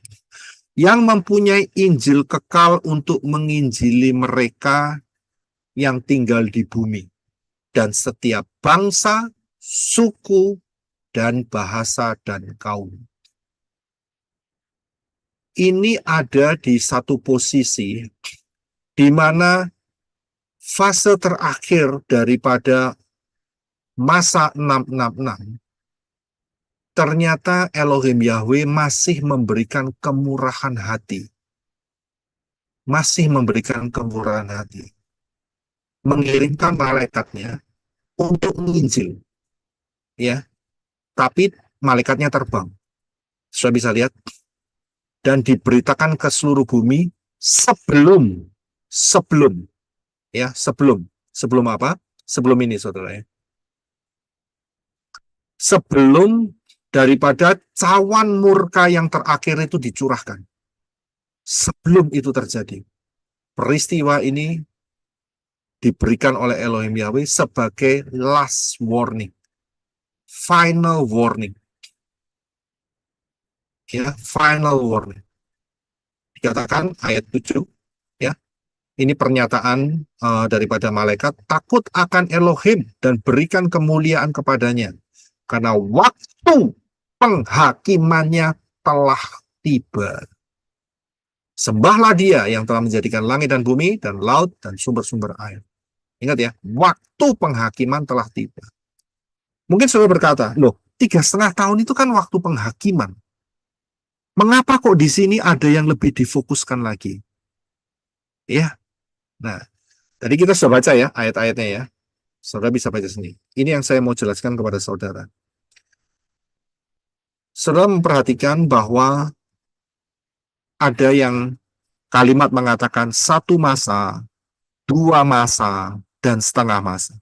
yang mempunyai Injil kekal untuk menginjili mereka yang tinggal di bumi, dan setiap bangsa, suku, dan bahasa dan kaum. Ini ada di satu posisi di mana fase terakhir daripada masa 666, ternyata Elohim Yahweh masih memberikan kemurahan hati. Masih memberikan kemurahan hati. Mengirimkan malaikatnya untuk menginjil. Ya. Tapi malaikatnya terbang. Sudah bisa lihat. Dan diberitakan ke seluruh bumi sebelum apa? Sebelum ini, saudara ya. Sebelum daripada cawan murka yang terakhir itu dicurahkan. Sebelum itu terjadi. Peristiwa ini diberikan oleh Elohim Yahweh sebagai last warning. Final warning. Ya, final warning. Dikatakan ayat 7, ya. Ini pernyataan daripada malaikat, takut akan Elohim dan berikan kemuliaan kepadanya, karena waktu penghakimannya telah tiba. Sembahlah Dia yang telah menjadikan langit dan bumi dan laut dan sumber-sumber air. Ingat ya, waktu penghakiman telah tiba. Mungkin saudara berkata, loh, 3,5 tahun itu kan waktu penghakiman. Mengapa kok di sini ada yang lebih difokuskan lagi? Ya, nah, tadi kita sudah baca ya ayat-ayatnya ya. Saudara bisa baca sendiri. Ini yang saya mau jelaskan kepada saudara. Saudara memperhatikan bahwa ada yang kalimat mengatakan 1 masa, 2 masa, dan setengah masa.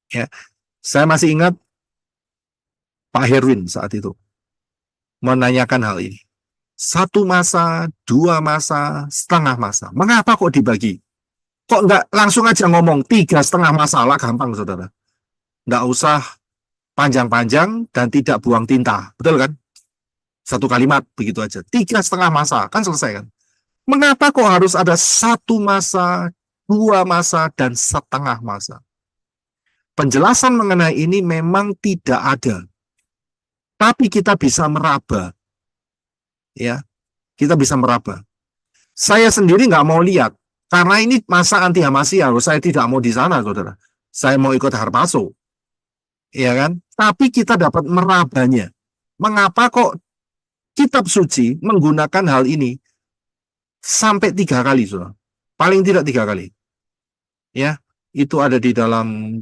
Ya, saya masih ingat Pak Herwin saat itu menanyakan hal ini. 1 masa, 2 masa, setengah masa. Mengapa kok dibagi? Kok nggak langsung aja ngomong 3,5 masa lah, gampang saudara. Nggak usah panjang-panjang dan tidak buang tinta. Betul kan? 1 kalimat begitu aja. 3,5 masa, kan selesai kan? Mengapa kok harus ada 1 masa, 2 masa, dan setengah masa? Penjelasan mengenai ini memang tidak ada. Tapi kita bisa meraba. Ya, kita bisa meraba. Saya sendiri nggak mau lihat. Karena ini masa anti Hamasiyah. Saya tidak mau di sana, saudara. Saya mau ikut Harpaso. Ya kan? Tapi kita dapat merabanya. Mengapa kok kitab suci menggunakan hal ini sampai 3 kali, saudara? Paling tidak 3 kali. Ya, itu ada di dalam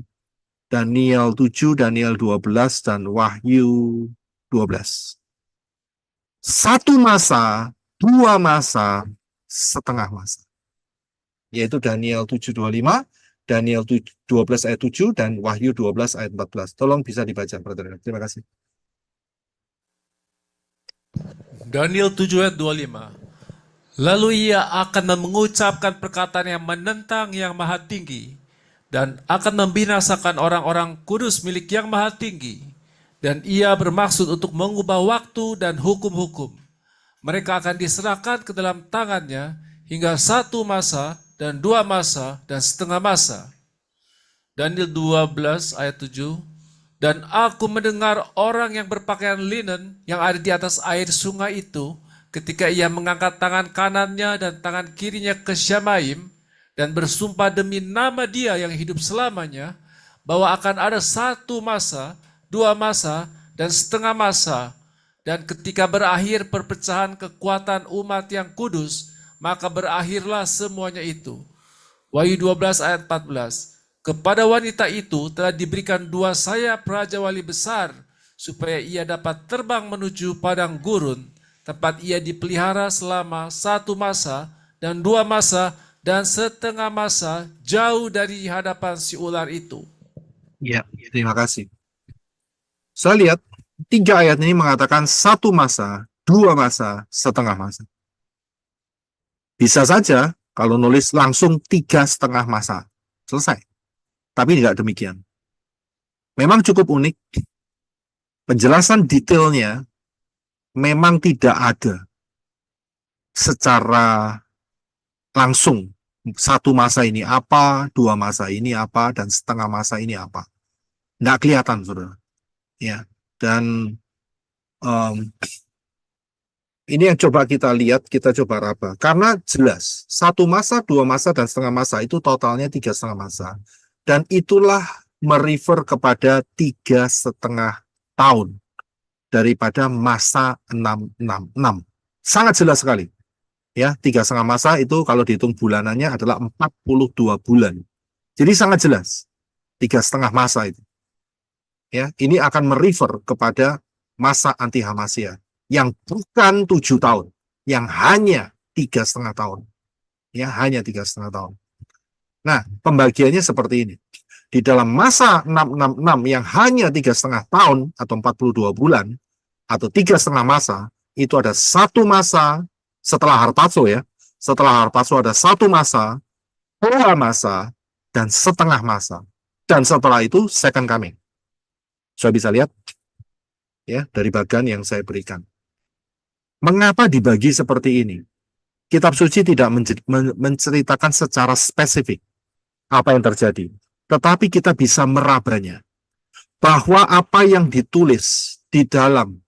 Daniel 7, Daniel 12, dan Wahyu 12. 1 masa, 2 masa, setengah masa. Yaitu Daniel 7:25, Daniel 12 ayat 7, dan Wahyu 12 ayat 14. Tolong bisa dibaca, brother. Terima kasih. Daniel 7 ayat 25. Lalu ia akan mengucapkan perkataan yang menentang yang maha tinggi, dan akan membinasakan orang-orang kudus milik yang maha tinggi. Dan ia bermaksud untuk mengubah waktu dan hukum-hukum. Mereka akan diserahkan ke dalam tangannya hingga 1 masa dan 2 masa dan setengah masa. Daniel 12 ayat 7. Dan aku mendengar orang yang berpakaian linen yang ada di atas air sungai itu ketika ia mengangkat tangan kanannya dan tangan kirinya ke Syamaim dan bersumpah demi nama Dia yang hidup selamanya bahwa akan ada satu masa, dua masa, dan setengah masa. Dan ketika berakhir perpecahan kekuatan umat yang kudus, maka berakhirlah semuanya itu. Wahyu 12 ayat 14. Kepada wanita itu telah diberikan dua sayap Raja Wali besar, supaya ia dapat terbang menuju padang gurun, tempat ia dipelihara selama satu masa, dan dua masa, dan setengah masa, jauh dari hadapan si ular itu. Ya, terima kasih. Saya lihat 3 ayat ini mengatakan satu masa, dua masa, setengah masa. Bisa saja kalau nulis langsung 3,5 masa. Selesai. Tapi tidak demikian. Memang cukup unik. Penjelasan detailnya memang tidak ada secara langsung. Satu masa ini apa, dua masa ini apa, dan setengah masa ini apa. Nggak kelihatan, saudara. Ya. Dan ini yang coba kita lihat, kita coba raba. Karena jelas, satu masa, dua masa, dan setengah masa itu totalnya 3,5 masa. Dan itulah merefer kepada 3,5 tahun daripada masa 666. Sangat jelas sekali. Ya, 3,5 masa itu kalau dihitung bulanannya adalah 42 bulan. Jadi sangat jelas. 3,5 masa itu. Ya, ini akan merefer kepada masa anti Hamasya yang bukan 7 tahun, yang hanya 3,5 tahun. Ya, hanya 3,5 tahun. Nah, pembagiannya seperti ini. Di dalam masa 666 yang hanya 3,5 tahun atau 42 bulan, atau 3,5 masa, itu ada satu masa setelah Harpazo ya. Setelah Harpazo ada satu masa, dua masa, dan setengah masa. Dan setelah itu second coming. Saya bisa lihat ya dari bagian yang saya berikan. Mengapa dibagi seperti ini? Kitab suci tidak menceritakan secara spesifik apa yang terjadi, tetapi kita bisa merabanya bahwa apa yang ditulis di dalam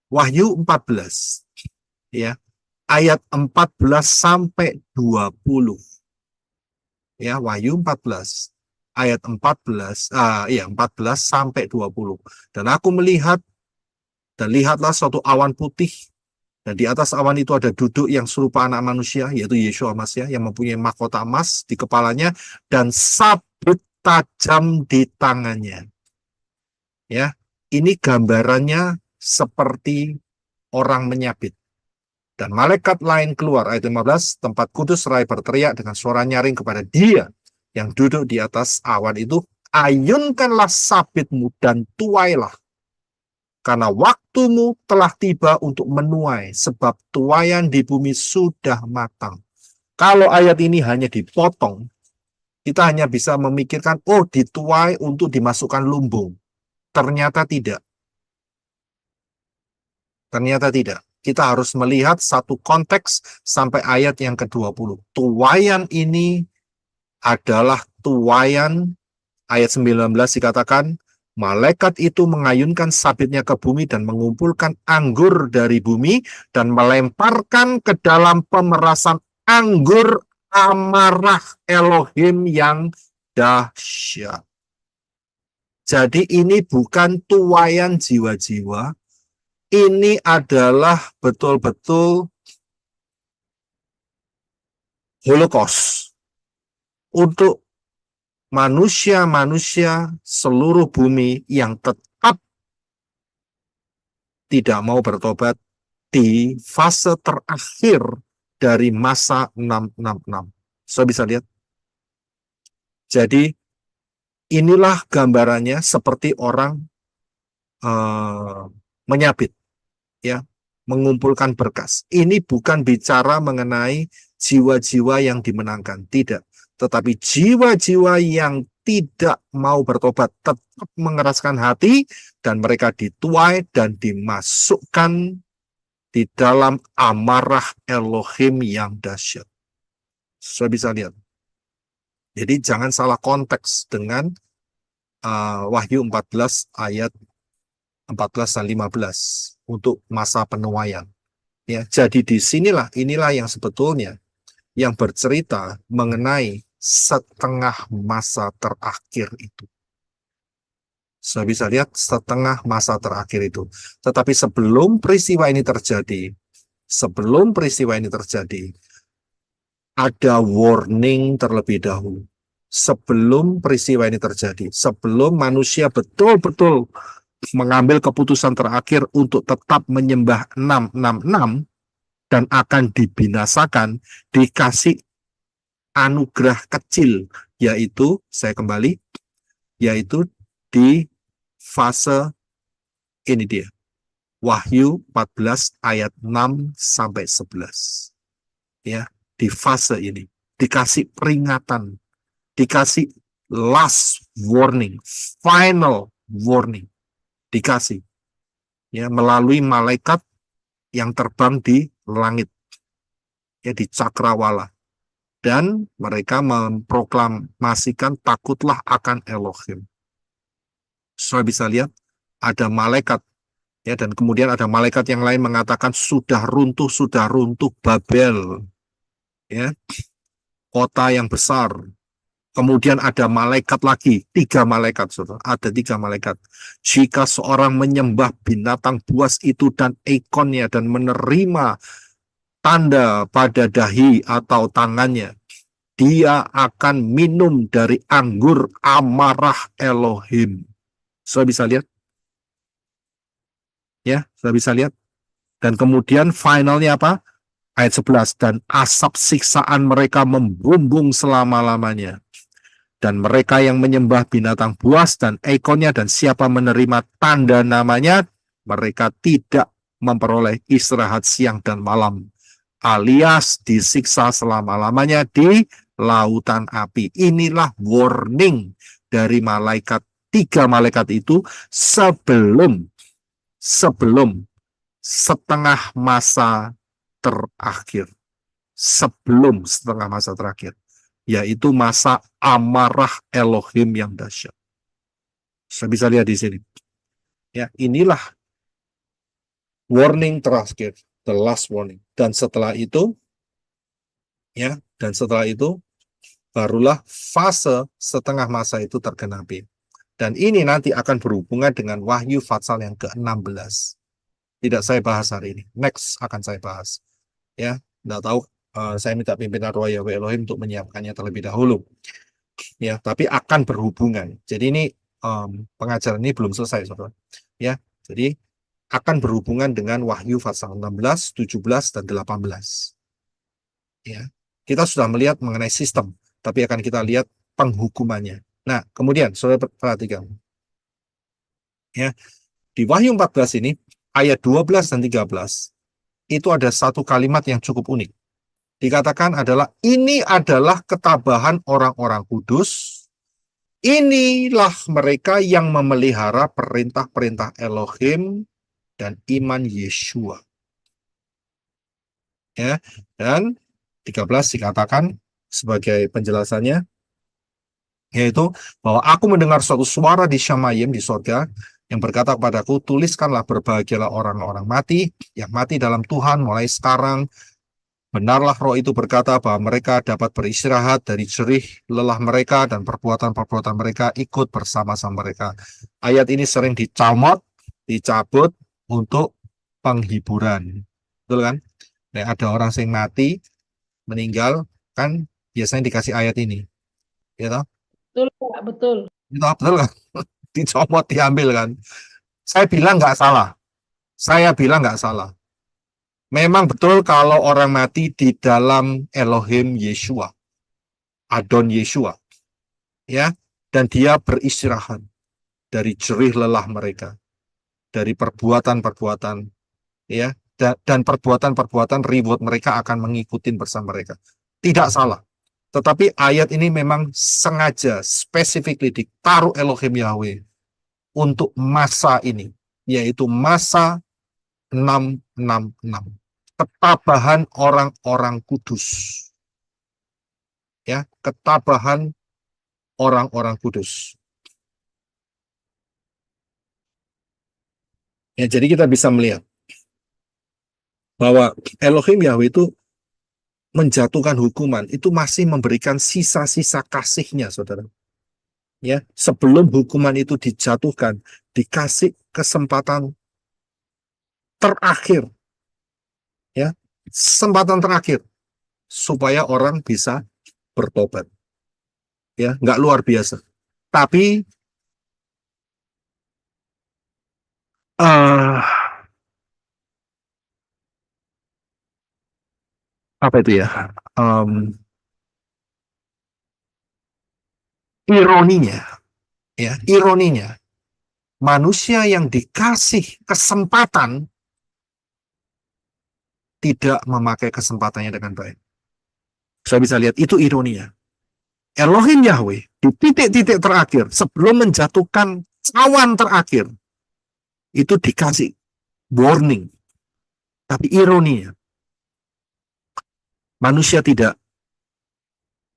Wahyu 14 ya, ayat 14 sampai 20. Ya, Wahyu 14 ayat 14 14 sampai 20. Dan aku melihat dan lihatlah suatu awan putih, dan di atas awan itu ada duduk yang serupa anak manusia, yaitu Yeshua Masya, yang mempunyai mahkota emas di kepalanya dan sabit tajam di tangannya. Ya, ini gambarannya seperti orang menyabit. Dan malaikat lain keluar, ayat 15, tempat kudus rai berteriak dengan suara nyaring kepada Dia yang duduk di atas awan itu, ayunkanlah sabitmu dan tuailah. Karena waktumu telah tiba untuk menuai, sebab tuaian di bumi sudah matang. Kalau ayat ini hanya dipotong, kita hanya bisa memikirkan, oh dituai untuk dimasukkan lumbung. Ternyata tidak. Ternyata tidak. Kita harus melihat satu konteks sampai ayat yang ke-20. Tuaian ini adalah tuaian, ayat 19 dikatakan, malaikat itu mengayunkan sabitnya ke bumi dan mengumpulkan anggur dari bumi dan melemparkan ke dalam pemerasan anggur amarah Elohim yang dahsyat. Jadi ini bukan tuaian jiwa-jiwa, ini adalah betul-betul Holocaust untuk manusia-manusia seluruh bumi yang tetap tidak mau bertobat di fase terakhir dari masa 666. Saya bisa lihat. Jadi inilah gambarannya seperti orang menyabit, ya, mengumpulkan berkas. Ini bukan bicara mengenai jiwa-jiwa yang dimenangkan, tidak. Tetapi jiwa-jiwa yang tidak mau bertobat, tetap mengeraskan hati, dan mereka dituai dan dimasukkan di dalam amarah Elohim yang dahsyat. Saya bisa lihat. Jadi jangan salah konteks dengan Wahyu 14 ayat 14 dan 15 untuk masa penuaian. Ya, jadi inilah yang sebetulnya yang bercerita mengenai setengah masa terakhir itu. Saya bisa lihat setengah masa terakhir itu. Tetapi sebelum peristiwa ini terjadi, ada warning terlebih dahulu. Sebelum peristiwa ini terjadi, sebelum manusia betul-betul mengambil keputusan terakhir untuk tetap menyembah 666 dan akan dibinasakan, dikasih anugerah kecil, yaitu, saya kembali, yaitu di fase ini dia. Wahyu 14 ayat 6 sampai 11. Ya, di fase ini dikasih peringatan, dikasih last warning, final warning, dikasih ya melalui malaikat yang terbang di langit, ya di cakrawala, dan mereka memproklamasikan takutlah akan Elohim. Saya bisa lihat ada malaikat, ya, dan kemudian ada malaikat yang lain mengatakan sudah runtuh Babel, ya, kota yang besar. Kemudian ada malaikat lagi, 3 malaikat, saudara. Ada 3 malaikat. Jika seorang menyembah binatang buas itu dan ikonnya dan menerima tanda pada dahi atau tangannya, dia akan minum dari anggur amarah Elohim. Saya bisa lihat? Ya, saya bisa lihat. Dan kemudian finalnya apa? Ayat 11, dan asap siksaan mereka membumbung selama-lamanya. Dan mereka yang menyembah binatang buas dan ikonnya dan siapa menerima tanda namanya, mereka tidak memperoleh istirahat siang dan malam, alias disiksa selama-lamanya di lautan api. Inilah warning dari 3 malaikat itu sebelum setengah masa terakhir. Sebelum setengah masa terakhir, yaitu masa amarah Elohim yang dahsyat. Saya bisa lihat di sini. Ya, inilah warning terakhir, the last warning. Dan setelah itu, barulah fase setengah masa itu tergenapi. Dan ini nanti akan berhubungan dengan Wahyu pasal yang ke-16. Tidak saya bahas hari ini. Next akan saya bahas. Ya, tidak tahu. Saya minta pimpinan Roh Yahweh Elohim untuk menyiapkannya terlebih dahulu. Ya, tapi akan berhubungan. Jadi ini pengajaran ini belum selesai, saudara. Ya, jadi akan berhubungan dengan Wahyu pasal 16, 17 dan 18. Ya, kita sudah melihat mengenai sistem, tapi akan kita lihat penghukumannya. Nah, kemudian saudara perhatikan. Ya, di Wahyu 14 ini ayat 12 dan 13 itu ada satu kalimat yang cukup unik. Dikatakan ini adalah ketabahan orang-orang kudus. Inilah mereka yang memelihara perintah-perintah Elohim dan iman Yeshua. Ya, dan 13 dikatakan sebagai penjelasannya, yaitu bahwa aku mendengar suatu suara di Syamayim di sorga yang berkata kepadaku, tuliskanlah berbahagialah orang-orang mati yang mati dalam Tuhan mulai sekarang. Benarlah roh itu berkata bahwa mereka dapat beristirahat dari jerih lelah mereka dan perbuatan-perbuatan mereka ikut bersama-sama mereka. Ayat ini sering dicabut untuk penghiburan. Betul kan? Nah, ada orang yang mati, meninggal, kan biasanya dikasih ayat ini. Ya toh? Betul, Pak, betul. Betul kan? Dicomot, diambil kan? Saya bilang nggak salah. Memang betul kalau orang mati di dalam Elohim Yeshua, Adon Yeshua, ya, dan dia beristirahat dari jerih lelah mereka, dari perbuatan-perbuatan, ya, dan perbuatan-perbuatan reward mereka akan mengikuti bersama mereka. Tidak salah. Tetapi ayat ini memang sengaja, specifically ditaruh Elohim Yahweh untuk masa ini, yaitu masa 666. Ketabahan orang-orang kudus. Ya, ketabahan orang-orang kudus. Ya, jadi kita bisa melihat bahwa Elohim Yahweh itu menjatuhkan hukuman, itu masih memberikan sisa-sisa kasihnya, saudara. Ya, sebelum hukuman itu dijatuhkan, dikasih kesempatan terakhir, ya, kesempatan terakhir supaya orang bisa bertobat. Ya, nggak luar biasa. Tapi eh apa itu ya? Ironinya, ya, ironinya, manusia yang dikasih kesempatan tidak memakai kesempatannya dengan baik. Saya bisa lihat itu ironinya. Elohim Yahweh di titik-titik terakhir sebelum menjatuhkan cawan terakhir itu dikasih warning. Tapi ironinya, manusia tidak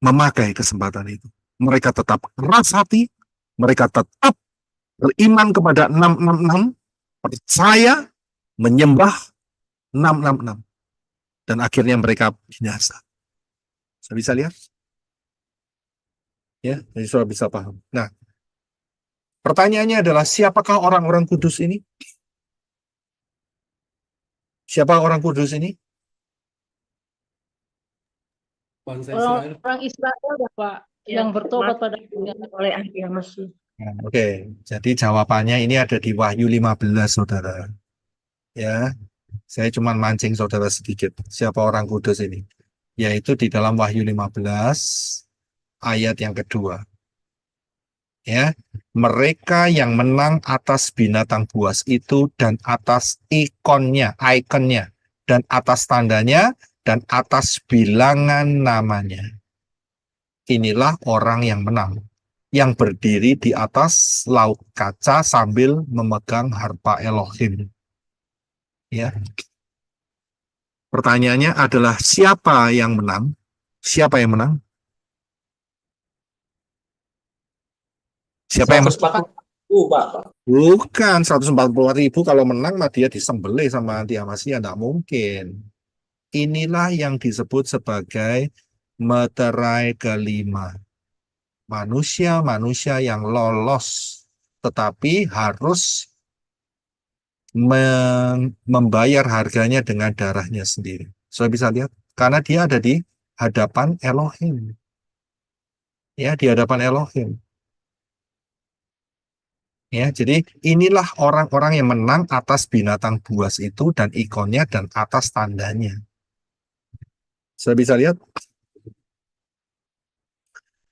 memakai kesempatan itu. Mereka tetap keras hati, mereka tetap beriman kepada 666, percaya, menyembah 666. Dan akhirnya mereka binasa. Saya bisa lihat? Ya, jadi sudah bisa paham. Nah, pertanyaannya adalah siapakah orang-orang kudus ini? Siapa orang kudus ini? Orang Israel ya, Pak, yang bertobat pada oleh Akhir Mesih. Oke, jadi jawabannya ini ada di Wahyu 15, saudara. Ya, saya cuma mancing saudara sedikit. Siapa orang kudus ini? Yaitu di dalam Wahyu 15 ayat yang kedua. Ya, mereka yang menang atas binatang buas itu dan atas ikonnya, dan atas tandanya dan atas bilangan namanya. Inilah orang yang menang, yang berdiri di atas laut kaca sambil memegang harpa Elohim. Ya. Pertanyaannya adalah siapa yang menang? Siapa yang menang? Siapa yang 140.000, Pak. Bukan 140.000, kalau menang mah dia disembelih sama anti Hamasnya, tidak mungkin. Inilah yang disebut sebagai meterai kelima. Manusia-manusia yang lolos, tetapi harus membayar harganya dengan darahnya sendiri. Saya bisa lihat, karena dia ada di hadapan Elohim. Ya, di hadapan Elohim. Ya, jadi inilah orang-orang yang menang atas binatang buas itu dan ikonnya dan atas tandanya. Saya bisa lihat.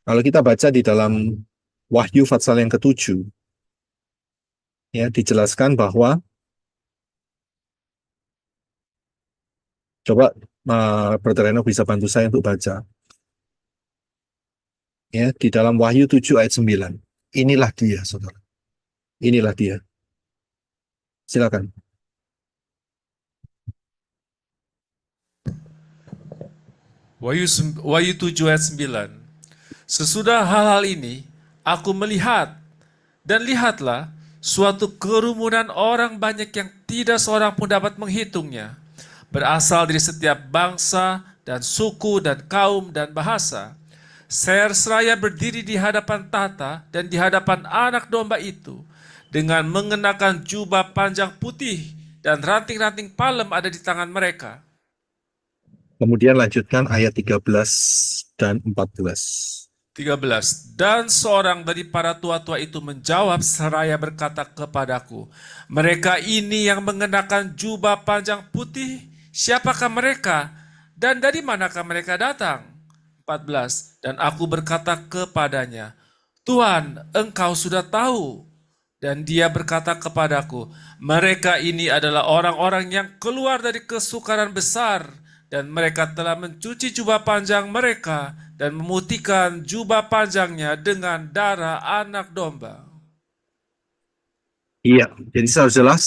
Kalau kita baca di dalam Wahyu pasal yang ke-7, ya, dijelaskan bahwa coba Brother Reno bisa bantu saya untuk baca. Ya, di dalam Wahyu 7 ayat 9. Inilah dia, saudara. Inilah dia. Silakan. Wahyu 7 ayat 9. Sesudah hal-hal ini, aku melihat, dan lihatlah, suatu kerumunan orang banyak yang tidak seorang pun dapat menghitungnya, berasal dari setiap bangsa dan suku dan kaum dan bahasa. Seraya berdiri di hadapan tahta dan di hadapan anak domba itu, dengan mengenakan jubah panjang putih dan ranting-ranting palem ada di tangan mereka. Kemudian lanjutkan ayat 13 dan 14. 13. Dan seorang dari para tua-tua itu menjawab seraya berkata kepadaku, mereka ini yang mengenakan jubah panjang putih, siapakah mereka dan dari manakah mereka datang? 14. Dan aku berkata kepadanya, Tuhan, engkau sudah tahu. Dan dia berkata kepadaku, mereka ini adalah orang-orang yang keluar dari kesukaran besar, dan mereka telah mencuci jubah panjang mereka dan memutihkan jubah panjangnya dengan darah anak domba. Iya, jadi sudah jelas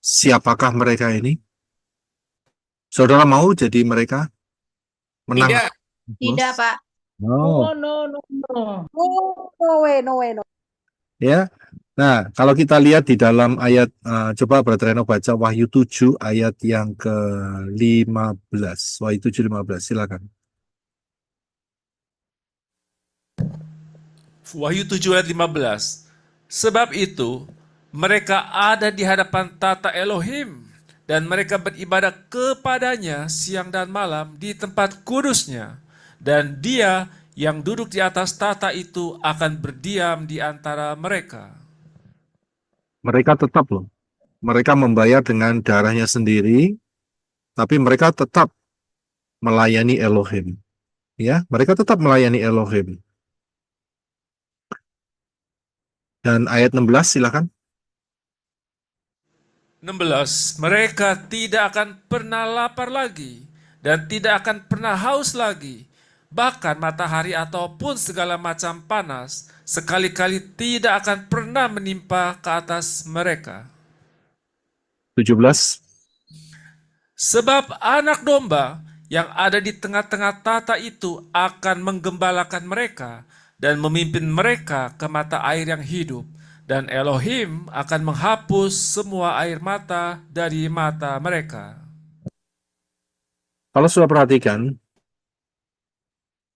siapakah mereka ini? Saudara mau jadi mereka? Menang? Tidak. Tidak, Pak. No. No. No way, no way, no. Ya, Nah, kalau kita lihat di dalam ayat, coba Brother Reno baca Wahyu 7 ayat yang ke-15. Wahyu 7:15, silakan. Wahyu 7 ayat 15. Sebab itu, mereka ada di hadapan tata Elohim, dan mereka beribadah kepadanya siang dan malam di tempat kudusnya. Dan dia yang duduk di atas tata itu akan berdiam di antara mereka. Mereka tetap loh. Mereka membayar dengan darahnya sendiri, tapi mereka tetap melayani Elohim. Ya, mereka tetap melayani Elohim. Dan ayat 16, silakan. 16. Mereka tidak akan pernah lapar lagi dan tidak akan pernah haus lagi. Bahkan matahari ataupun segala macam panas sekali-kali tidak akan pernah menimpa ke atas mereka. 17. Sebab anak domba yang ada di tengah-tengah tata itu akan menggembalakan mereka dan memimpin mereka ke mata air yang hidup. Dan Elohim akan menghapus semua air mata dari mata mereka. Kalau sudah perhatikan,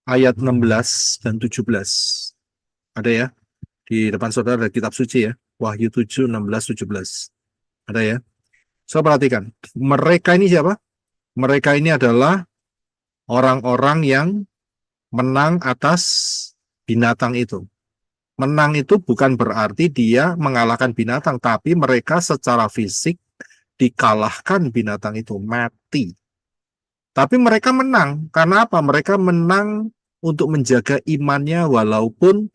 ayat 16 dan 17. Ada ya? Di depan saudara ada kitab suci ya. Wahyu 7, 16, 17. Ada ya? Saudara perhatikan. Mereka ini siapa? Mereka ini adalah orang-orang yang menang atas binatang itu. Menang itu bukan berarti dia mengalahkan binatang, tapi mereka secara fisik dikalahkan binatang itu, mati. Tapi mereka menang. Karena apa? Mereka menang untuk menjaga imannya walaupun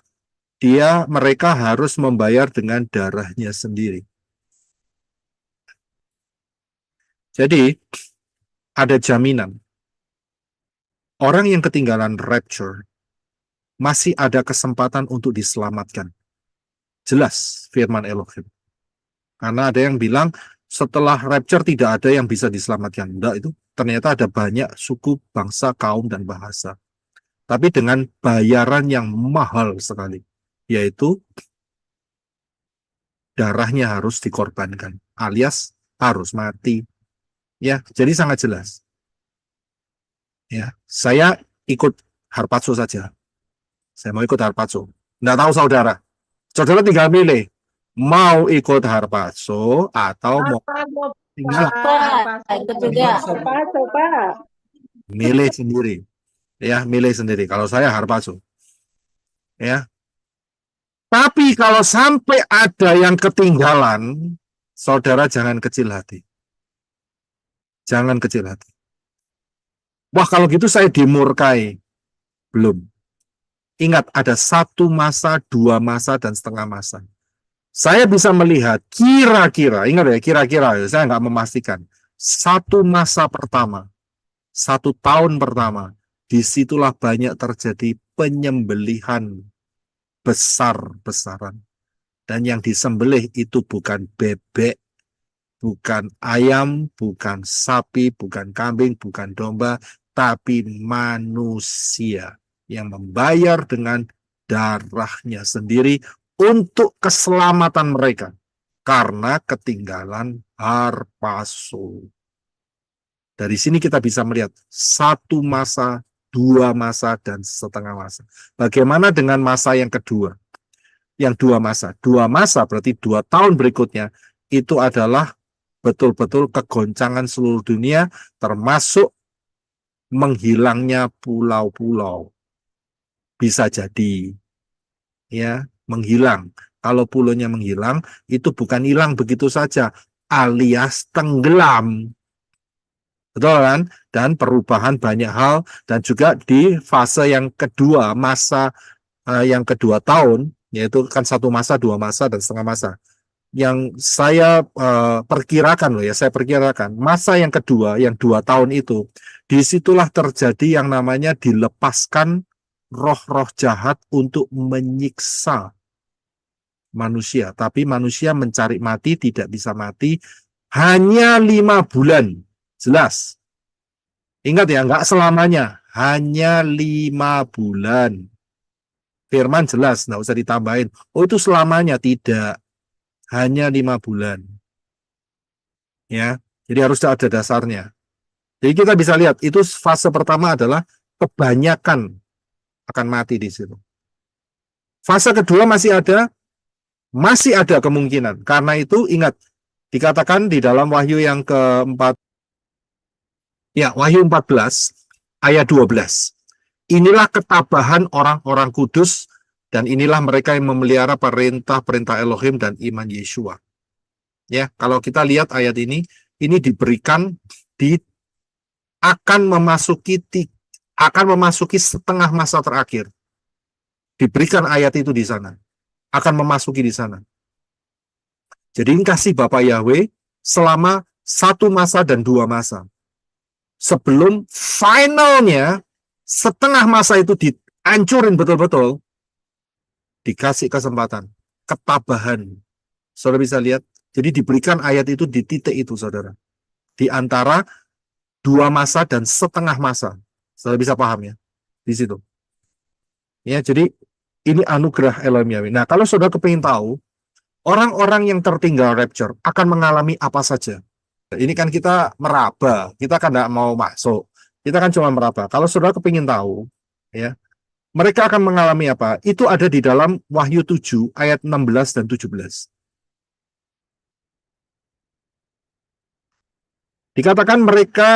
mereka harus membayar dengan darahnya sendiri. Jadi, ada jaminan. Orang yang ketinggalan rapture masih ada kesempatan untuk diselamatkan. Jelas firman Elohim. Karena ada yang bilang setelah rapture tidak ada yang bisa diselamatkan. Enggak, itu ternyata ada banyak suku, bangsa, kaum, dan bahasa. Tapi dengan bayaran yang mahal sekali, yaitu darahnya harus dikorbankan, alias harus mati. Ya, jadi sangat jelas. Ya, saya ikut Harpazo saja. Saya mau ikut Harpazo. Nggak tahu saudara. Saudara tinggal milih. Mau ikut Harpazo atau mau tinggal Ikut juga. Coba. milih sendiri. Ya, milih sendiri. Kalau saya Harpazo. Ya. Tapi kalau sampai ada yang ketinggalan, saudara jangan kecil hati. Jangan kecil hati. Wah, kalau gitu saya dimurkai. Belum. Ingat, ada 1 masa, 2 masa, dan setengah masa. Saya bisa melihat kira-kira, ingat ya, kira-kira, saya nggak memastikan. 1 masa pertama, 1 tahun pertama, disitulah banyak terjadi penyembelihan besar-besaran. Dan yang disembelih itu bukan bebek, bukan ayam, bukan sapi, bukan kambing, bukan domba, tapi manusia yang membayar dengan darahnya sendiri untuk keselamatan mereka karena ketinggalan Harpazo. Dari sini kita bisa melihat 1 masa, 2 masa, dan setengah masa. Bagaimana dengan masa yang kedua? Yang 2 masa. 2 masa berarti 2 tahun berikutnya itu adalah betul-betul kegoncangan seluruh dunia, termasuk menghilangnya pulau-pulau. Bisa jadi ya menghilang. Kalau pulaunya menghilang, itu bukan hilang begitu saja, alias tenggelam. Betul kan? Dan perubahan banyak hal, dan juga di fase yang kedua, masa yang kedua tahun, yaitu kan 1 masa, 2 masa, dan setengah masa. Yang saya perkirakan loh ya, saya perkirakan masa yang kedua, yang 2 tahun itu, disitulah terjadi yang namanya dilepaskan roh-roh jahat untuk menyiksa manusia. Tapi manusia mencari mati, tidak bisa mati, hanya 5 bulan. Jelas. Ingat ya, nggak selamanya. Hanya 5 bulan. Firman jelas, nggak usah ditambahin. Oh itu selamanya. Tidak. hanya 5 bulan. Ya, jadi harus ada dasarnya. Jadi kita bisa lihat itu fase pertama adalah kebanyakan akan mati di situ. Fase kedua masih ada kemungkinan. Karena itu ingat dikatakan di dalam Wahyu yang keempat, ya Wahyu 14 ayat 12. Inilah ketabahan orang-orang kudus dan inilah mereka yang memelihara perintah-perintah Elohim dan iman Yeshua. Ya, kalau kita lihat ayat ini diberikan akan memasuki setengah masa terakhir. Diberikan ayat itu di sana. Akan memasuki di sana. Jadi ini kasih Bapak Yahweh selama 1 masa dan 2 masa. Sebelum finalnya setengah masa itu dihancurin betul-betul, dikasih kesempatan, ketabahan. Saudara bisa lihat, jadi diberikan ayat itu di titik itu, saudara. Di antara 2 masa dan setengah masa. Saudara bisa paham ya, di situ. Ya, jadi ini anugerah Elohim Yahweh. Nah, kalau saudara kepingin tahu, orang-orang yang tertinggal rapture akan mengalami apa saja. Ini kan kita meraba, kita kan tidak mau masuk. Kita kan cuma meraba. Kalau saudara kepingin tahu, ya, mereka akan mengalami apa? Itu ada di dalam Wahyu 7 ayat 16 dan 17. Dikatakan mereka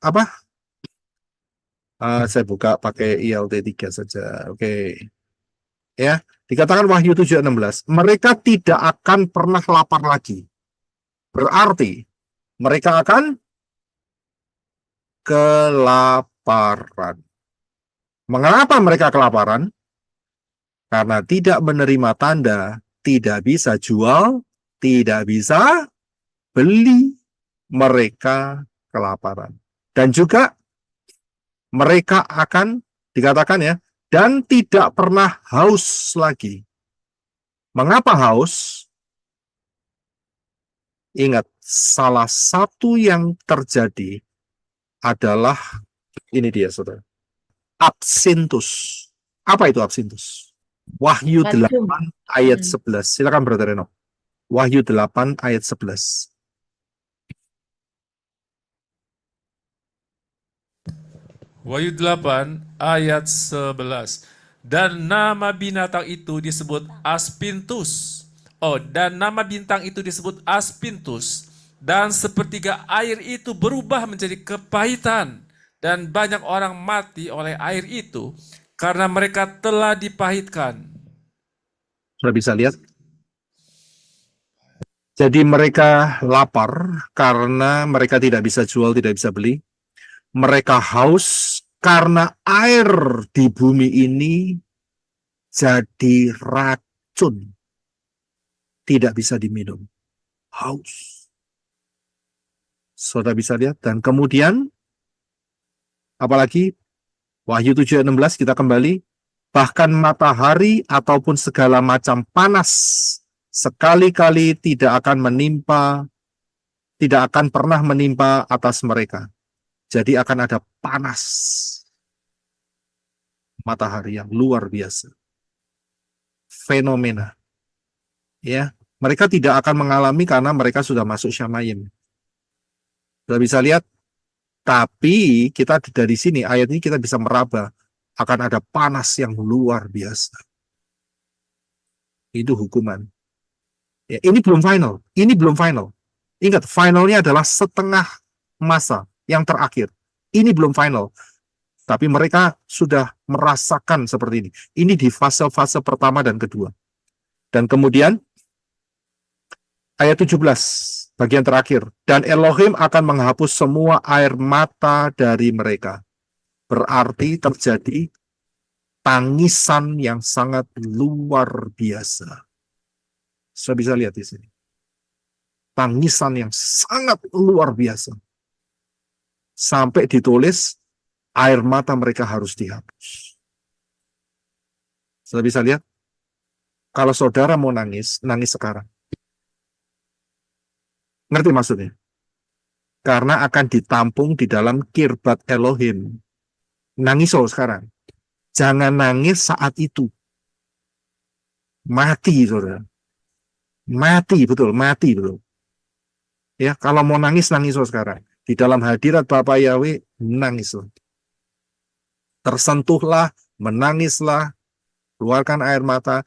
apa? Saya buka pakai ILT 3 saja. Oke. Ya, dikatakan Wahyu 7 ayat 16. Mereka tidak akan pernah lapar lagi. Berarti mereka akan kelaparan. Mengapa mereka kelaparan? Karena tidak menerima tanda, tidak bisa jual, tidak bisa beli, mereka kelaparan. Dan juga mereka akan dikatakan ya, dan tidak pernah haus lagi. Mengapa haus? Ingat, salah satu yang terjadi adalah ini dia, saudara. Absintus. Apa itu absintus? Wahyu 8 ayat 11. Silakan Brother Reno. Wahyu 8 ayat 11. Wahyu 8 ayat 11. Dan nama binatang itu disebut Aspintus. Dan nama bintang itu disebut Aspintus. Dan sepertiga air itu berubah menjadi kepahitan. Dan banyak orang mati oleh air itu karena mereka telah dipahitkan. Sudah bisa lihat? Jadi mereka lapar karena mereka tidak bisa jual, tidak bisa beli. Mereka haus karena air di bumi ini jadi racun. Tidak bisa diminum. Haus. Saudara bisa lihat. Dan kemudian, apalagi, Wahyu 7 ayat 16 kita kembali. Bahkan matahari ataupun segala macam panas sekali-kali tidak akan pernah menimpa atas mereka. Jadi akan ada panas matahari yang luar biasa. Fenomena. Ya, mereka tidak akan mengalami karena mereka sudah masuk Syamayim. Sudah bisa lihat? Tapi kita dari sini, ayat ini kita bisa meraba. Akan ada panas yang luar biasa. Itu hukuman. Ya, ini belum final. Ini belum final. Ingat, finalnya adalah setengah masa yang terakhir. Ini belum final. Tapi mereka sudah merasakan seperti ini. Ini di fase-fase pertama dan kedua. Dan kemudian, ayat 17, bagian terakhir. Dan Elohim akan menghapus semua air mata dari mereka. Berarti terjadi tangisan yang sangat luar biasa. Saya bisa lihat di sini. Tangisan yang sangat luar biasa. Sampai ditulis, air mata mereka harus dihapus. Saya bisa lihat? Kalau saudara mau nangis, nangis sekarang. Ngerti maksudnya? Karena akan ditampung di dalam kirbat Elohim. Nangis sekarang. Jangan nangis saat itu. Mati, saudara. Mati betul, mati betul. Ya, kalau mau nangis nangis sekarang. Di dalam hadirat Bapa Yahweh nangislah. Tersentuhlah, menangislah, keluarkan air mata,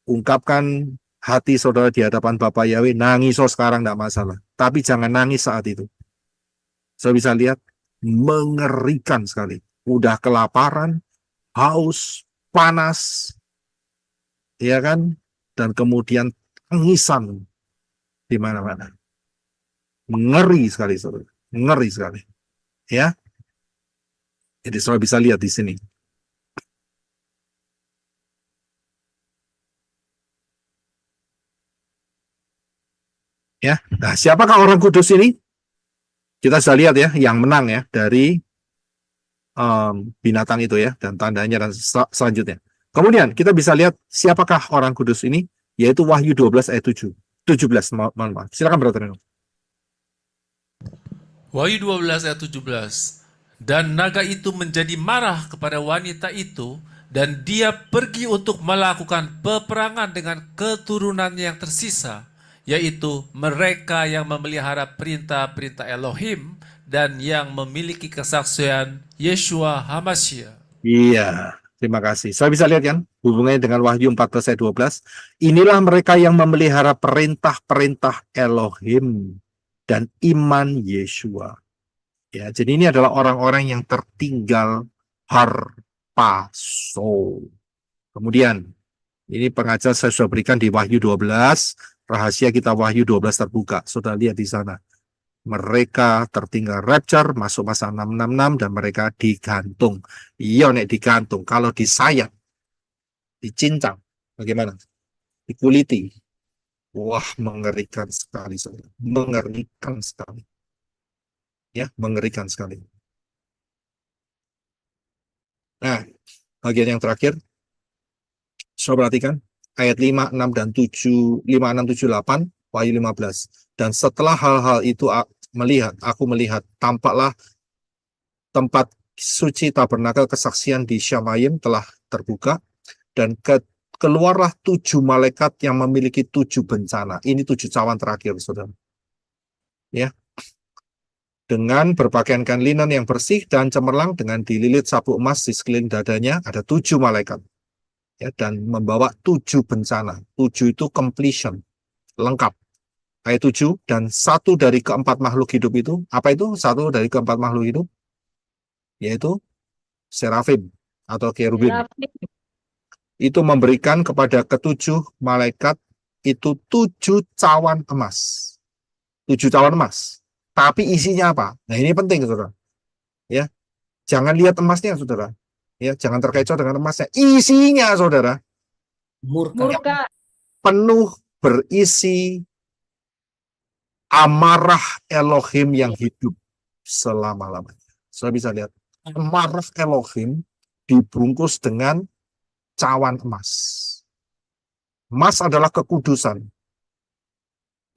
ungkapkan hati saudara di hadapan Bapa Yahweh, nangis sekarang tidak masalah. Tapi jangan nangis saat itu. Saya bisa lihat mengerikan sekali. Udah kelaparan, haus, panas, ya kan? Dan kemudian tangisan di mana-mana. Mengeri sekali, saudara. Mengeri sekali. Ya. Jadi saudara bisa lihat di sini. Ya. Nah, siapakah orang kudus ini? Kita sudah lihat ya, yang menang ya dari binatang itu ya, dan tandanya dan selanjutnya. Kemudian kita bisa lihat siapakah orang kudus ini, yaitu Wahyu 12 ayat 7. 17, mohon maaf. Silakan Brother Reno. Wahyu 12 ayat 17. Dan naga itu menjadi marah kepada wanita itu, dan dia pergi untuk melakukan peperangan dengan keturunannya yang tersisa, yaitu mereka yang memelihara perintah-perintah Elohim dan yang memiliki kesaksian Yeshua HaMashiach. Iya, terima kasih. Saya bisa lihat kan hubungannya dengan Wahyu 14 ayat 12. Inilah mereka yang memelihara perintah-perintah Elohim dan iman Yeshua. Ya, jadi ini adalah orang-orang yang tertinggal harpazo. Kemudian, ini pengajar saya sudah berikan di Wahyu 12, rahasia kita Wahyu 12 terbuka. Sudah lihat di sana. Mereka tertinggal rapture, masuk masa 666, dan mereka digantung. Iya, nek digantung. Kalau disayat, dicincang, bagaimana? Dikuliti. Wah, mengerikan sekali. Saudara. Mengerikan sekali. Ya, mengerikan sekali. Nah, bagian yang terakhir, saya perhatikan ayat 5, 6, dan 7, 5, 6, 7, 8, Wahyu 15. Dan setelah hal-hal itu aku melihat, tampaklah tempat suci tabernakel kesaksian di Syamayim telah terbuka, dan keluarlah 7 malaikat yang memiliki 7 bencana. Ini 7 cawan terakhir, saudara. Ya. Dengan berpakaiankan linen yang bersih dan cemerlang, dengan dililit sabuk emas di sekeliling dadanya, ada 7 malaikat. Ya, dan membawa 7 bencana. 7 itu completion, lengkap. Ayat 7, dan satu dari keempat makhluk hidup itu, apa itu satu dari keempat makhluk hidup? Yaitu serafim atau kerubim. Itu memberikan kepada ketujuh malaikat itu 7 cawan emas. 7 cawan emas. Tapi isinya apa? Nah, ini penting, saudara. Ya, jangan lihat emasnya, saudara. Ya, jangan terkecoh dengan emasnya. Isinya, saudara, Murka. penuh berisi amarah Elohim yang hidup selama-lamanya. Saudara bisa lihat, amarah Elohim dibungkus dengan cawan emas. Emas adalah kekudusan.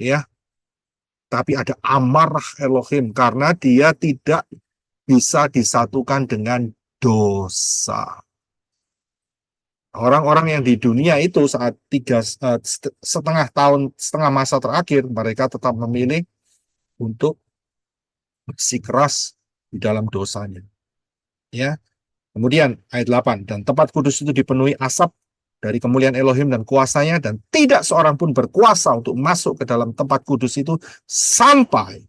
Ya. Tapi ada amarah Elohim karena dia tidak bisa disatukan dengan dosa. Orang-orang yang di dunia itu saat setengah masa terakhir, mereka tetap memilih untuk bersikeras di dalam dosanya. Ya. Kemudian ayat 8, dan tempat kudus itu dipenuhi asap dari kemuliaan Elohim dan kuasanya, dan tidak seorang pun berkuasa untuk masuk ke dalam tempat kudus itu sampai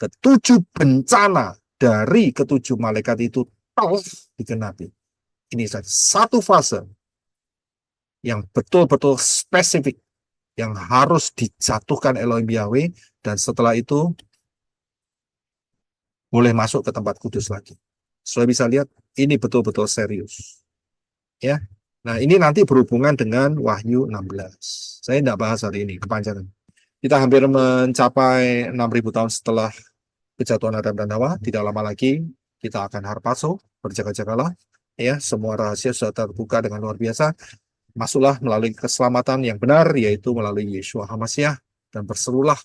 ke-7 bencana dari ke-7 malaikat itu telah digenapi. Ini satu fase yang betul-betul spesifik yang harus dijatuhkan Elohim Yahweh, dan setelah itu boleh masuk ke tempat kudus lagi. Sudah bisa lihat ini betul-betul serius. Ya. Nah, ini nanti berhubungan dengan Wahyu 16. Saya tidak bahas hari ini, kepanjangan. Kita hampir mencapai 6.000 tahun setelah kejatuhan Adam dan Hawa. Tidak lama lagi kita akan harpazo, berjaga-jagalah. Ya, semua rahasia sudah terbuka dengan luar biasa. Masuklah melalui keselamatan yang benar, yaitu melalui Yeshua HaMashiach, dan berserulah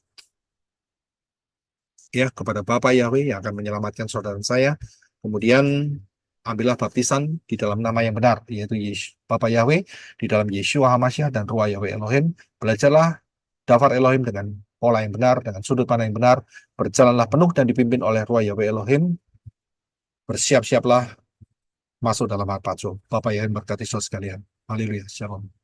ya kepada Bapa Yahweh yang akan menyelamatkan saudara saya. Kemudian ambillah baptisan di dalam nama yang benar, yaitu Bapa Yahweh, di dalam Yeshua HaMashiach dan Ruah Yahweh Elohim. Belajarlah dafar Elohim dengan pola yang benar, dengan sudut pandang yang benar, berjalanlah penuh dan dipimpin oleh Ruah Yahweh Elohim, bersiap-siaplah masuk dalam Harpazo. Bapak yang berkati saudara sekalian. Haleluya, shalom.